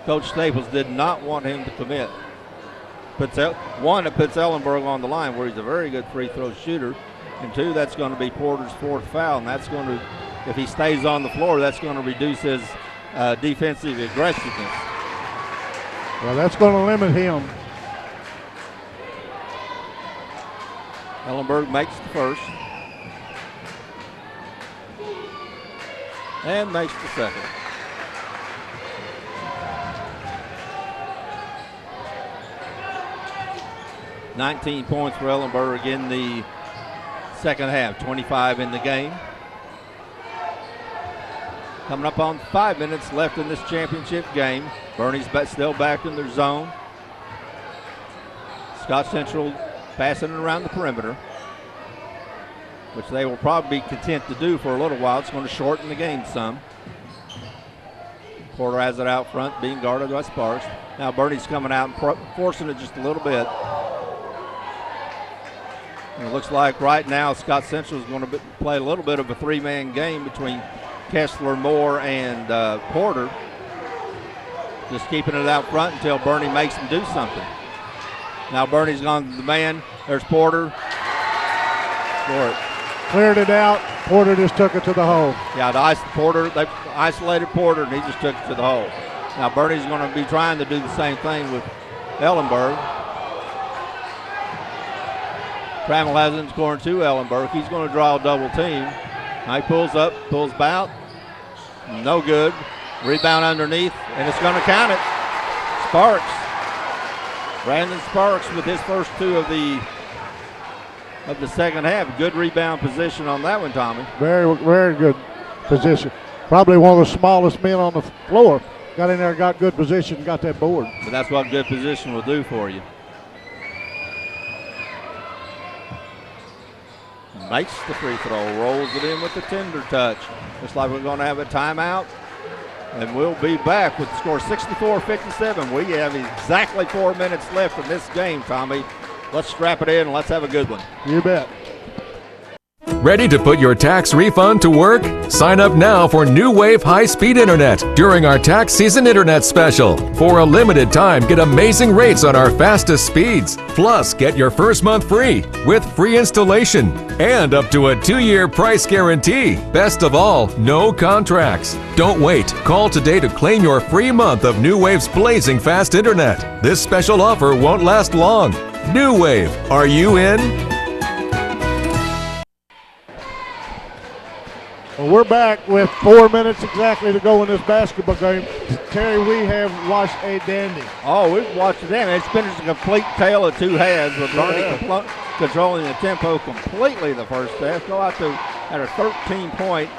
Coach Staples did not want him to commit. One, it puts Ellenberg on the line where he's a very good free throw shooter. And 2, that's going to be Porter's 4th foul. And that's going to, if he stays on the floor, that's going to reduce his defensive aggressiveness. Well, that's going to limit him. Ellenberg makes the first. And makes the second. $19 points for Ellenberg in the second half, 25 in the game. Coming up on 5 minutes left in this championship game. Bernie's still back in their zone. Scott Central passing it around the perimeter, which they will probably be content to do for a little while. It's going to shorten the game some. Porter has it out front, being guarded by Sparks. Now Bernie's coming out and forcing it just a little bit. And it looks like right now Scott Central is going to play a little bit of a 3-man game between Kessler, Moore, and Porter. Just keeping it out front until Bernie makes them do something. Now Bernie's gone to the man. There's Porter. For it. Cleared it out. Porter just took it to the hole. Yeah, they isolated Porter, and he just took it to the hole. Now Bernie's going to be trying to do the same thing with Ellenberg. Trammell has him scoring to Ellenberg. He's going to draw a double team. Now he pulls up, pulls out. No good. Rebound underneath, and it's going to count it. Sparks. Brandon Sparks with his first 2 of the second half. Good rebound position on that one, Tommy. Very, very good position. Probably one of the smallest men on the floor. Got in there, got good position, got that board. But that's what good position will do for you. Makes the free throw, rolls it in with the tender touch. Looks like we're going to have a timeout, and we'll be back with the score 64-57. We have exactly 4 minutes left in this game, Tommy. Let's strap it in and let's have a good one. You bet. Ready to put your tax refund to work? Sign up now for New Wave high-speed internet during our tax season internet special. For a limited time, get amazing rates on our fastest speeds. Plus, get your first month free with free installation and up to a 2-year price guarantee. Best of all, no contracts. Don't wait. Call today to claim your free month of New Wave's blazing fast internet. This special offer won't last long. New Wave, are you in? Well, we're back with 4 minutes exactly to go in this basketball game. Terry, we have watched a dandy. Oh, we've watched a dandy. It's been just a complete tale of 2 halves with Bernie controlling the tempo completely the first half. Go out to at a 13-point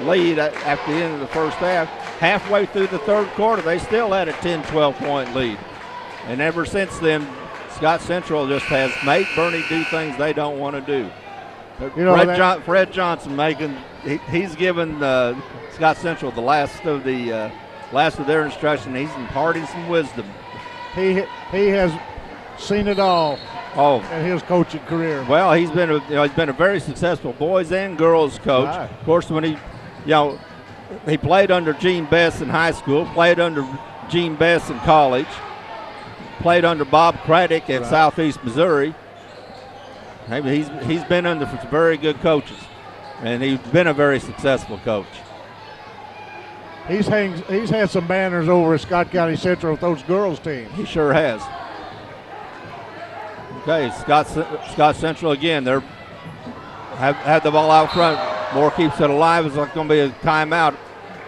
lead after the end of the first half. halfway through the third quarter, they still had a 10, 12-point lead. And ever since then, Scott Central just has made Bernie do things they don't want to do. Fred Johnson he's given Scott Central the last of their instruction. He's imparting some wisdom. He has seen it all. In his coaching career. Well, he's been a very successful boys and girls coach. Right. Of course, when he played under Gene Bess in high school, played under Gene Bess in college, played under Bob Craddock at Southeast Missouri. He's been under some very good coaches, and he's been a very successful coach. He's had some banners over at Scott County Central with those girls teams. He sure has. Okay, Scott Central again. They're have the ball out front. Moore keeps it alive. It's going to be a timeout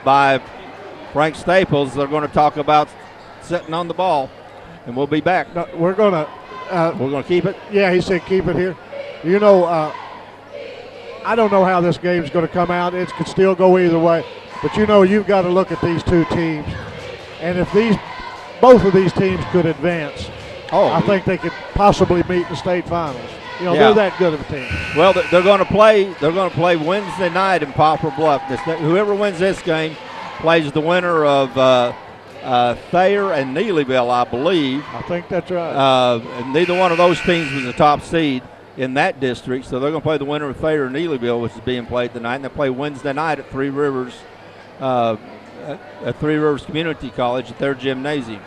by Frank Staples. They're going to talk about sitting on the ball, and we'll be back. No, we're going to keep it. Yeah, he said keep it here. I don't know how this game's going to come out. It could still go either way. But you've got to look at these two teams, and if both of these teams could advance, I think they could possibly meet the state finals. They're that good of a team. Well, they're going to play Wednesday night in Poplar Bluff. Whoever wins this game plays the winner of Thayer and Neelyville, I believe. I think that's right. And neither one of those teams was the top seed in that district, so they're going to play the winner of Thayer and Neelyville, which is being played tonight. And they play Wednesday night at Three Rivers Community College at their gymnasium.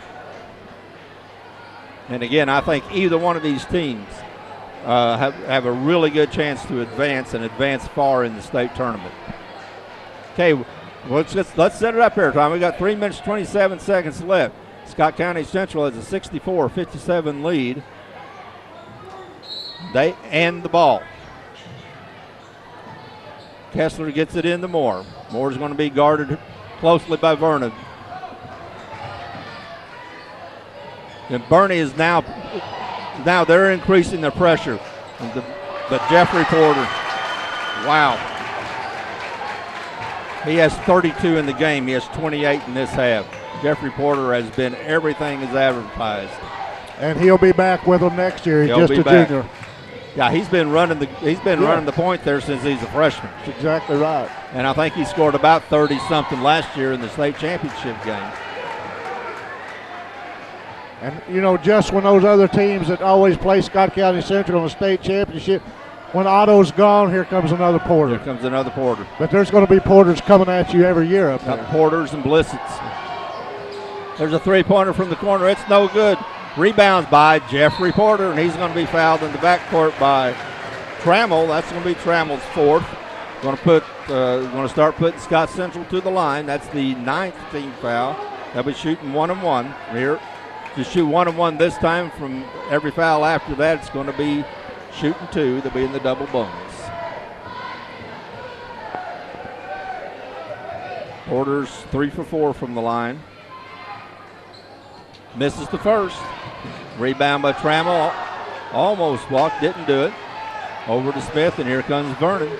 And again, I think either one of these teams have a really good chance to advance far in the state tournament. Okay, let's set it up here, Tom. We got 3 minutes 27 seconds left. Scott County Central has a 64-57 lead. They and the ball. Kessler gets it into Moore. Moore's going to be guarded closely by Vernon. And Bernie is now they're increasing their pressure. But Jeffrey Porter, wow. He has 32 in the game. He has 28 in this half. Jeffrey Porter has been everything as advertised. And he'll be back with them next year. He's just a junior. Yeah, he's been running the point there since he's a freshman. That's exactly right. And I think he scored about 30-something last year in the state championship game. And, just when those other teams that always play Scott County Central in the state championship, when Otto's gone, here comes another Porter. Here comes another Porter. But there's going to be Porters coming at you every year up there. Porters and Blissets. There's a three-pointer from the corner. It's no good. Rebounds by Jeffrey Porter, and he's going to be fouled in the backcourt by Trammell. That's going to be Trammell's fourth. Going to start putting Scott Central to the line. That's the 9th team foul. They'll be shooting 1-1 here. To shoot 1-1 this time. From every foul after that, it's going to be shooting 2. They'll be in the double bonus. Porter's 3 for 4 from the line. Misses the first. Rebound by Trammell. Almost walked, didn't do it. Over to Smith, and here comes Vernon.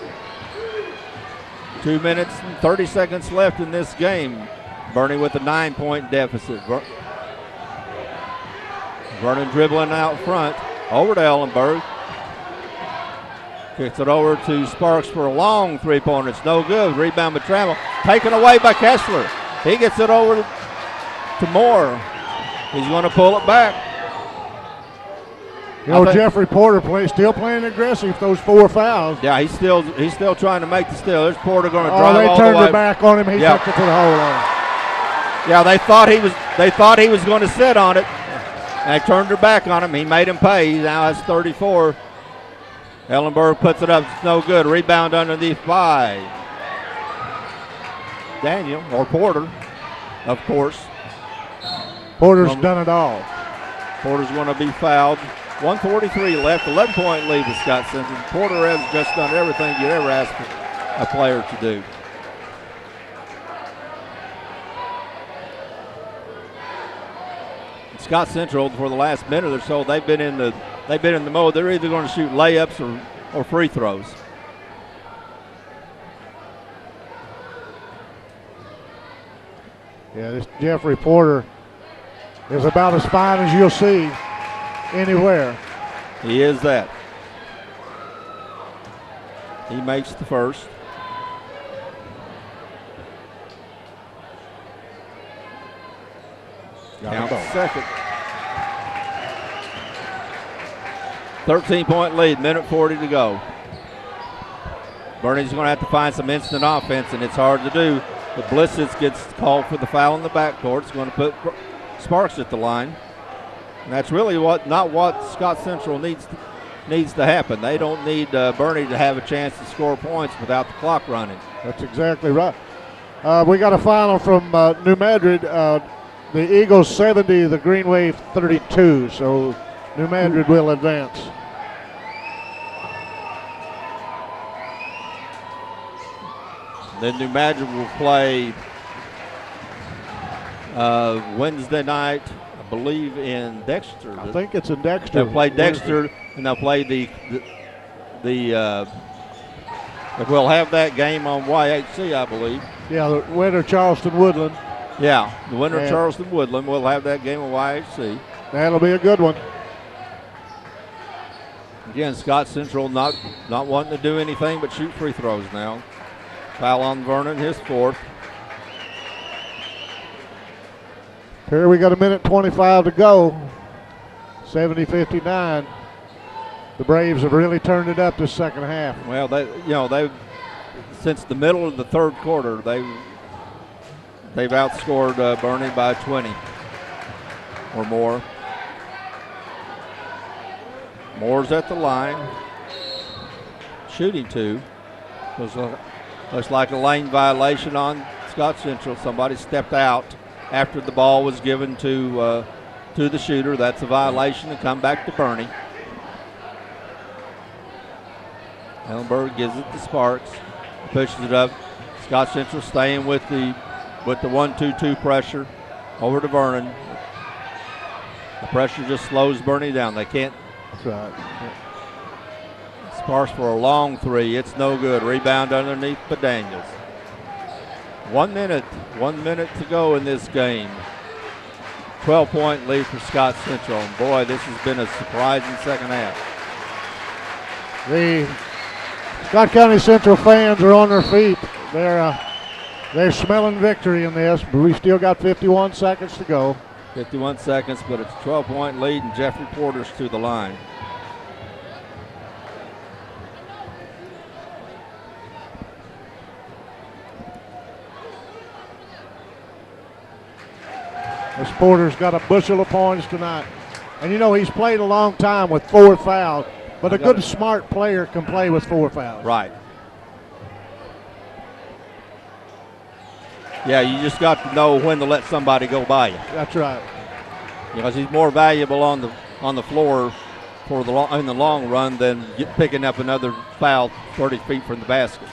2 minutes and 30 seconds left in this game. Bernie with a 9-point deficit. Vernon dribbling out front. Over to Ellenberg. Kicks it over to Sparks for a long three-pointer. It's no good. Rebound by Trammell. Taken away by Kessler. He gets it over to Moore. He's going to pull it back. Jeffrey Porter still playing aggressive. Those 4 fouls. Yeah, he's still trying to make the steal. There's Porter going to drive all the way. They turned their back on him. He took it to the hole on him. Yeah, they thought he was going to sit on it. And they turned their back on him. He made him pay. He now has 34. Ellenberg puts it up. It's no good. Rebound underneath by Daniel or Porter, of course. Porter's done it all. Porter's going to be fouled. 1:43 left, 11-point lead to Scott Central. Porter has just done everything you'd ever ask a player to do. Scott Central, for the last minute or so, they've been in the mode. They're either going to shoot layups or free throws. Yeah, this Jeffrey Porter is about as fine as you'll see anywhere. He is that. He makes the first. Count second. 13-point lead, minute 40 to go. Bernie's going to have to find some instant offense, and it's hard to do. But Blissitz gets called for the foul in the backcourt. It's going to put Sparks at the line. And that's really not what Scott Central needs to happen. They don't need Bernie to have a chance to score points without the clock running. That's exactly right. We got a final from New Madrid. The Eagles 70, the Green Wave 32. So New Madrid will advance. Then New Madrid will play Wednesday night, I believe, in Dexter. I think it's in Dexter. They'll play Dexter, and they'll play we'll have that game on YHC, I believe. Yeah, the winner Charleston Woodland. Yeah, the winner Charleston Woodland will have that game on YHC. That'll be a good one. Again, Scott Central not wanting to do anything but shoot free throws now. Foul on Vernon, his fourth. Here we got a minute 25 to go. 70-59. The Braves have really turned it up this second half. Well, they since the middle of the third quarter, they've outscored Bernie by 20 or more. Moore's at the line, shooting two. Looks like a lane violation on Scott Central. Somebody stepped out after the ball was given to the shooter. That's a violation, and come back to Bernie. Ellenberg gives it to Sparks, pushes it up. Scott Central staying with the 1-2-2 pressure over to Vernon. The pressure just slows Bernie down. They can't. That's right. Sparks for a long three. It's no good. Rebound underneath by Daniels. 1 minute to go in this game. 12-point lead for Scott Central. And boy, this has been a surprising second half. The Scott County Central fans are on their feet. They're smelling victory in this, but we've still got 51 seconds to go. 51 seconds, but it's a 12-point lead, and Jeffrey Porter's to the line. This Porter's got a bushel of points tonight. And you know, he's played a long time with 4 fouls, but a good smart player can play with 4 fouls. Right. Yeah, you just got to know when to let somebody go by you. That's right. Because he's more valuable on the floor in the long run than picking up another foul 30 feet from the basket.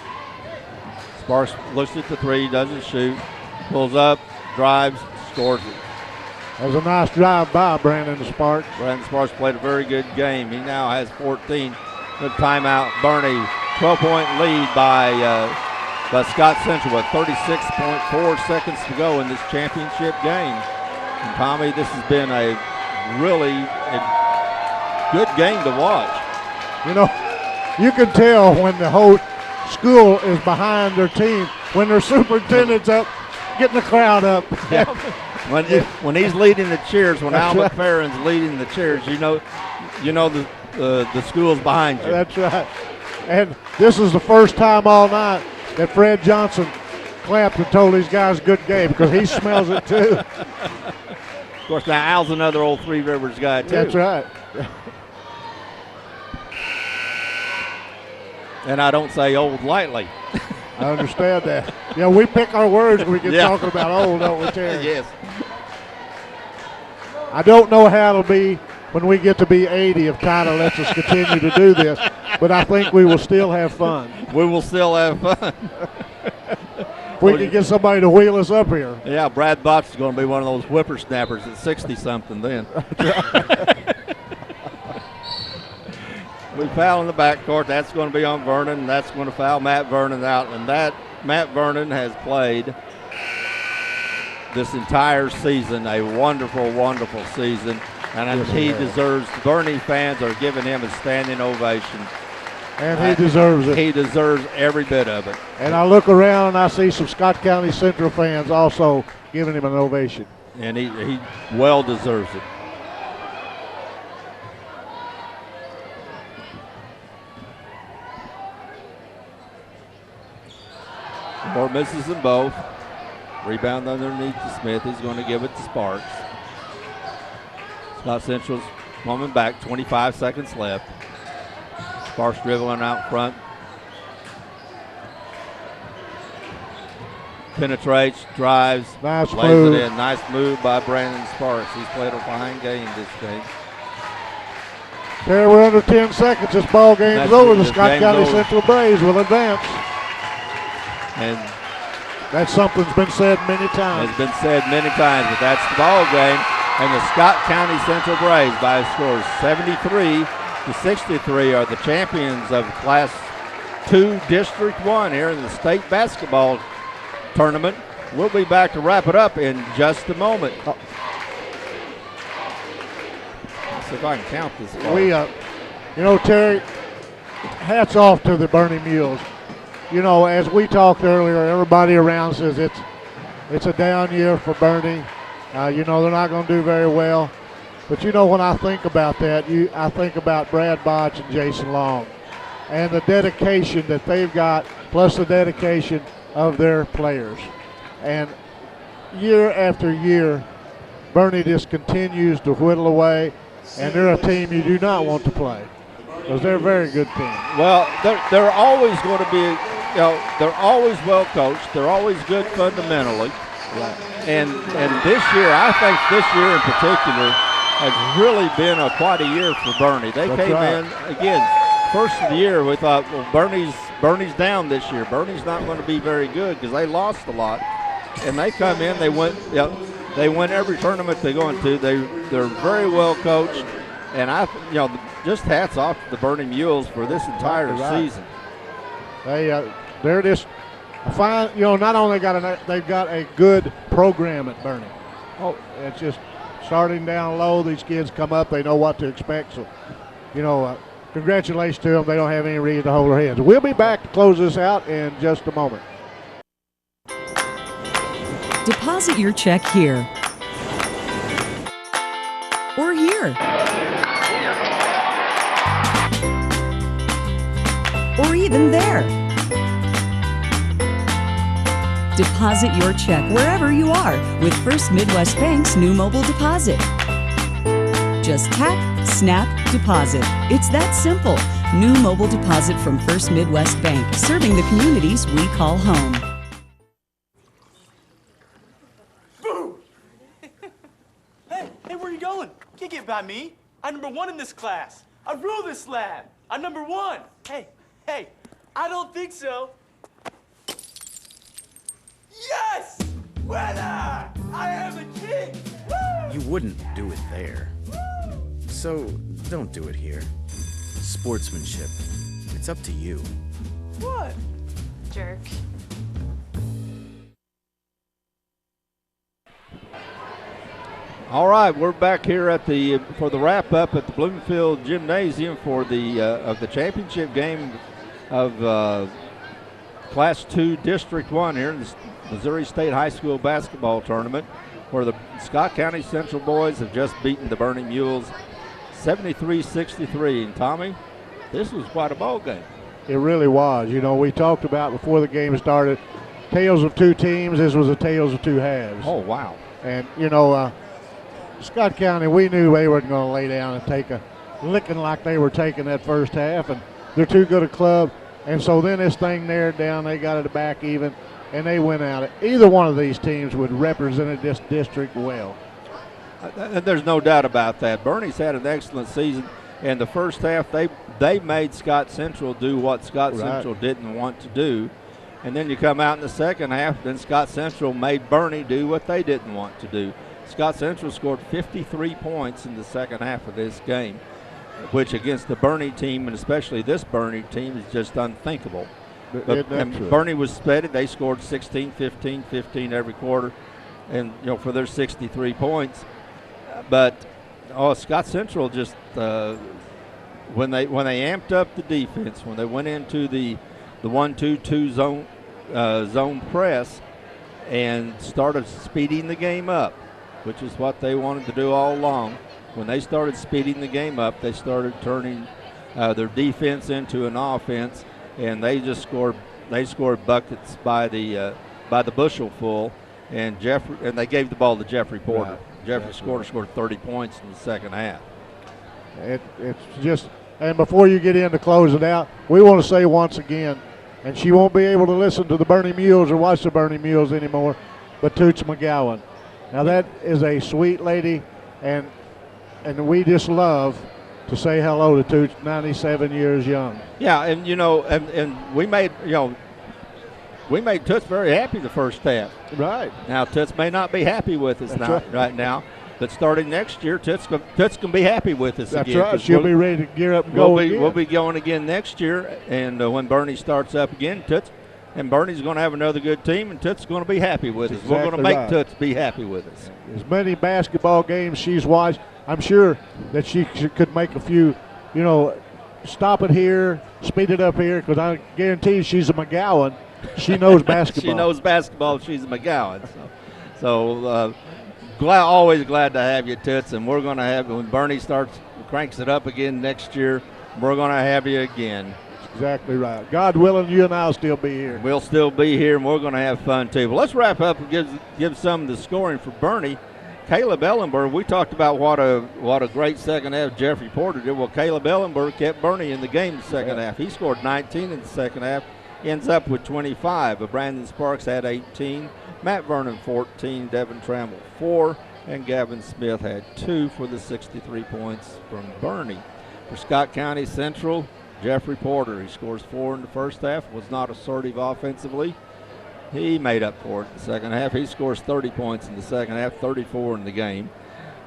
Sparks looks at the three, doesn't shoot, pulls up, drives, scores it. That was a nice drive by Brandon Sparks. Brandon Sparks played a very good game. He now has 14. Good timeout. Bernie, 12-point lead by Scott Central with 36.4 seconds to go in this championship game. And Tommy, this has been a really good game to watch. You know, you can tell when the whole school is behind their team, when their superintendent's up, getting the crowd up. Yeah. When he's leading the cheers, when Al McFerrin's leading the cheers, you know the school's behind you. That's right. And this is the first time all night that Fred Johnson clapped and told these guys good game, because he smells it too. Of course, now Al's another old Three Rivers guy too. That's right. And I don't say old lightly. I understand that. Yeah, we pick our words when we get talking about old, don't we, Terry? Yes. I don't know how it'll be when we get to be 80 if Tyler lets us continue to do this, but I think we will still have fun. We will still have fun. If we can get somebody to wheel us up here. Yeah, Brad Botts is going to be one of those whippersnappers at 60-something then. We foul in the backcourt. That's going to be on Vernon, and that's going to foul Matt Vernon out. And that Matt Vernon has played this entire season, a wonderful, wonderful season. And Yes, he he has. deserves, Bernie fans are giving him a standing ovation. And he deserves it. He deserves every bit of it. And I look around and I see some Scott County Central fans also giving him an ovation. And he well deserves it. Or misses them both. Rebound underneath to Smith. He's going to give it to Sparks. Scott Central's coming back, 25 seconds left. Sparks dribbling out front. Penetrates, drives, nice lays move. it in. Nice move by Brandon Sparks. He's played a fine game this game. There, we're under 10 seconds. This ball game's over. The Scott County Central Braves will advance. And that's something's been said many times. It's been said many times, but that's the ball game. And the Scott County Central Braves, by a score of 73-63, are the champions of Class 2 District 1 here in the state basketball tournament. We'll be back to wrap it up in just a moment. Let's see if I can count this. Terry, hats off to the Bernie Mules. As we talked earlier, everybody around says it's a down year for Bernie. They're not going to do very well. But when I think about that, I think about Brad Botch and Jason Long and the dedication that they've got, plus the dedication of their players. And year after year, Bernie just continues to whittle away, and they're a team you do not want to play because they're a very good team. Well, they're always going to be, they're always well coached. They're always good fundamentally. Right. And this year, I think this year in particular has really been quite a year for Bernie. They came in, again, first of the year, we thought, well, Bernie's down this year. Bernie's not going to be very good because they lost a lot. And they come in, they win every tournament they go into. They're very well coached. And just hats off to the Bernie Mules for this entire season. They're just fine. Not only they've got a good program at Bernie. Oh, it's just starting down low. These kids come up, they know what to expect. So, congratulations to them. They don't have any reason to hold their heads. We'll be back to close this out in just a moment. Deposit your check here or here. Or even there. Deposit your check wherever you are with First Midwest Bank's new mobile deposit. Just tap, snap, deposit. It's that simple. New mobile deposit from First Midwest Bank, serving the communities we call home. Boom! Hey, where are you going? Can't get by me. I'm number 1 in this class. I rule this lab. I'm number 1. Hey, I don't think so. Yes! Winner! I am the king! Woo! You wouldn't do it there. So don't do it here. Sportsmanship. It's up to you. What? Jerk. All right, we're back here for the wrap up at the Bloomfield Gymnasium for the championship game of Class 2 District 1 here in the Missouri State High School basketball tournament, where the Scott County Central boys have just beaten the Bernie Mules 73-63. And Tommy, this was quite a ball game. It really was. We talked about before the game started, tales of two teams. This was a tales of two halves. Oh, wow. And, Scott County, we knew they weren't going to lay down and take a licking like they were taking that first half, and they're too good a club. And so then this thing narrowed down. They got it back even, and they went at it. Either one of these teams would represent this district well. And there's no doubt about that. Bernie's had an excellent season. In the first half, they made Scott Central do what Scott Central didn't want to do. And then you come out in the second half, then Scott Central made Bernie do what they didn't want to do. Scott Central scored 53 points in the second half of this game, which against the Bernie team, and especially this Bernie team, is just unthinkable. And Bernie was steady. They scored 16, 15, 15 every quarter. and for their 63 points. But Scott Central just when they amped up the defense, when they went into the 1-2-2 zone press and started speeding the game up, which is what they wanted to do all along. When they started speeding the game up, they started turning their defense into an offense, and they just scored. They scored buckets by the bushel full, and they gave the ball to Jeffrey Porter. Right. Jeffrey scored 30 points in the second half. It's just, and before you get in to close it out, we want to say once again, and she won't be able to listen to the Bernie Mules or watch the Bernie Mules anymore, but Toots McGowan. Now that is a sweet lady, and we just love to say hello to Toots, 97 years young. Yeah, and and we made Toots very happy the first half. Right. Now Toots may not be happy with us right now, but starting next year, Toots can be happy with us That's again. That's right. She'll be ready to gear up and go again. We'll be going again next year, and when Bernie starts up again, Toots and Bernie's going to have another good team, and Toots is going to be happy with us. We're going to make Toots be happy with us. As many basketball games she's watched, I'm sure that she could make a few, stop it here, speed it up here, because I guarantee she's a McGowan. She knows basketball. She knows basketball. She's a McGowan. So always glad to have you, Toots, and we're going to have, when Bernie cranks it up again next year, we're going to have you again. Exactly right. God willing, you and I will still be here. We'll still be here, and we're going to have fun, too. But let's wrap up and give some of the scoring for Bernie. Caleb Ellenberg, we talked about what a great second half Jeffrey Porter did. Well, Caleb Ellenberg kept Bernie in the game the second half. He scored 19 in the second half, ends up with 25. But Brandon Sparks had 18, Matt Vernon 14, Devin Trammell 4, and Gavin Smith had 2 for the 63 points from Bernie. For Scott County Central, Jeffrey Porter, he scores 4 in the first half, was not assertive offensively. He made up for it in the second half. He scores 30 points in the second half, 34 in the game.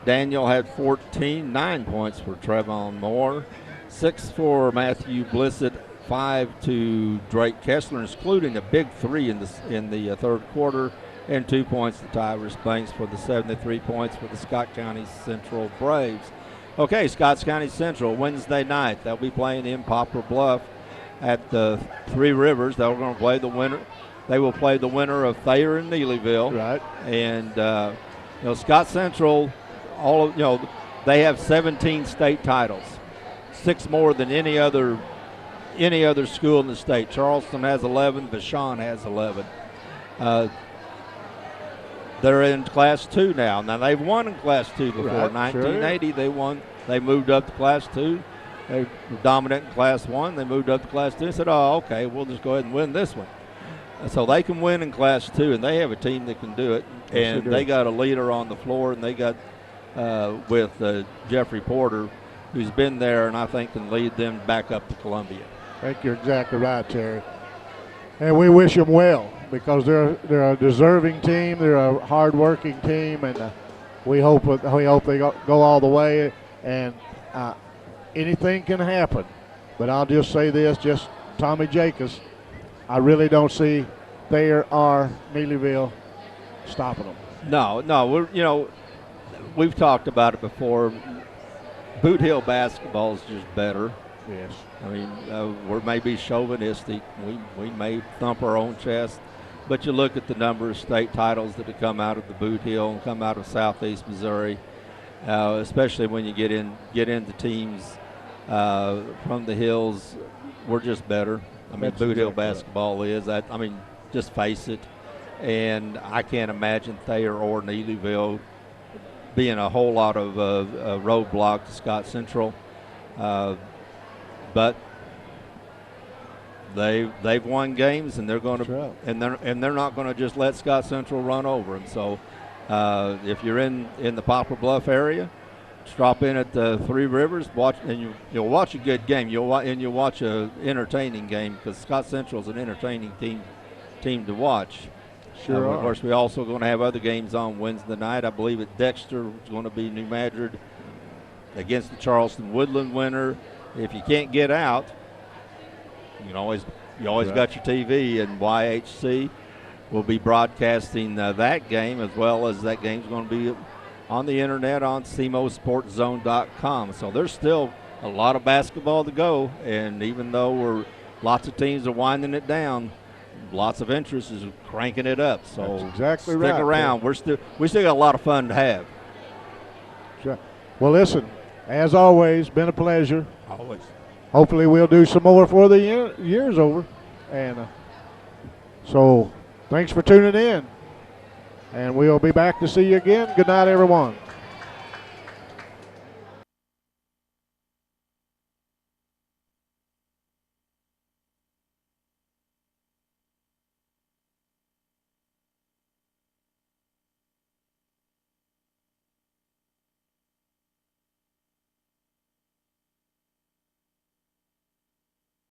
Daniel had 14, 9 points for Trevon Moore, 6 for Matthew Blissett, 5 to Drake Kessler, including a big 3 in the third quarter, and 2 points to Tyrus Banks for the 73 points for the Scott County Central Braves. Okay, Scotts County Central, Wednesday night. They'll be playing in Poplar Bluff at the Three Rivers. They're going to play the winner. They will play the winner of Thayer and Neelyville. Right. And Scott Central, they have 17 state titles, 6 more than any other school in the state. Charleston has 11. Vashon has 11. They're in Class 2 now. Now, they've won in Class 2 before. Right, 1980, sure. they won. They moved up to Class 2. They were dominant in Class 1. They moved up to Class 2 and said, okay, we'll just go ahead and win this one. So they can win in Class 2, and they have a team that can do it. Yes, and they got a leader on the floor, and they got with Jeffrey Porter, who's been there and I think can lead them back up to Columbia. I think you're exactly right, Terry. And we wish them well because they're a deserving team. They're a hard-working team, and we hope they go all the way. And anything can happen. But I'll just say this, just Tommy Jacobs, I really don't see Thayer or Neelyville stopping them. No, we've talked about it before. Boot Hill basketball is just better. Yes. I mean, we're maybe chauvinistic. We may thump our own chest, but you look at the number of state titles that have come out of the Boot Hill and come out of Southeast Missouri, especially when you get into teams from the hills. We're just better. I mean, Boot Hill basketball is that. I mean, just face it. And I can't imagine Thayer or Neelyville being a whole lot of roadblock to Scott Central. But they've won games, and they're going to, and they're not going to just let Scott Central run over them. So if you're in the Poplar Bluff area, drop in at the Three Rivers, watch, and you'll watch a good game. You'll watch a entertaining game because Scott Central is an entertaining team to watch. Sure. Of course, we're also going to have other games on Wednesday night. I believe at Dexter is going to be New Madrid against the Charleston Woodland winner. If you can't get out, you always got your TV and YHC. We'll be broadcasting that game, as well as that game's going to be on the internet on cmosportzone.com. So there's still a lot of basketball to go, and even though lots of teams are winding it down, lots of interest is cranking it up. So that's exactly stick right. around. We still got a lot of fun to have. Sure. Well, listen, as always, been a pleasure. Always. Hopefully we'll do some more before the year's over. And so thanks for tuning in. And we'll be back to see you again. Good night, everyone.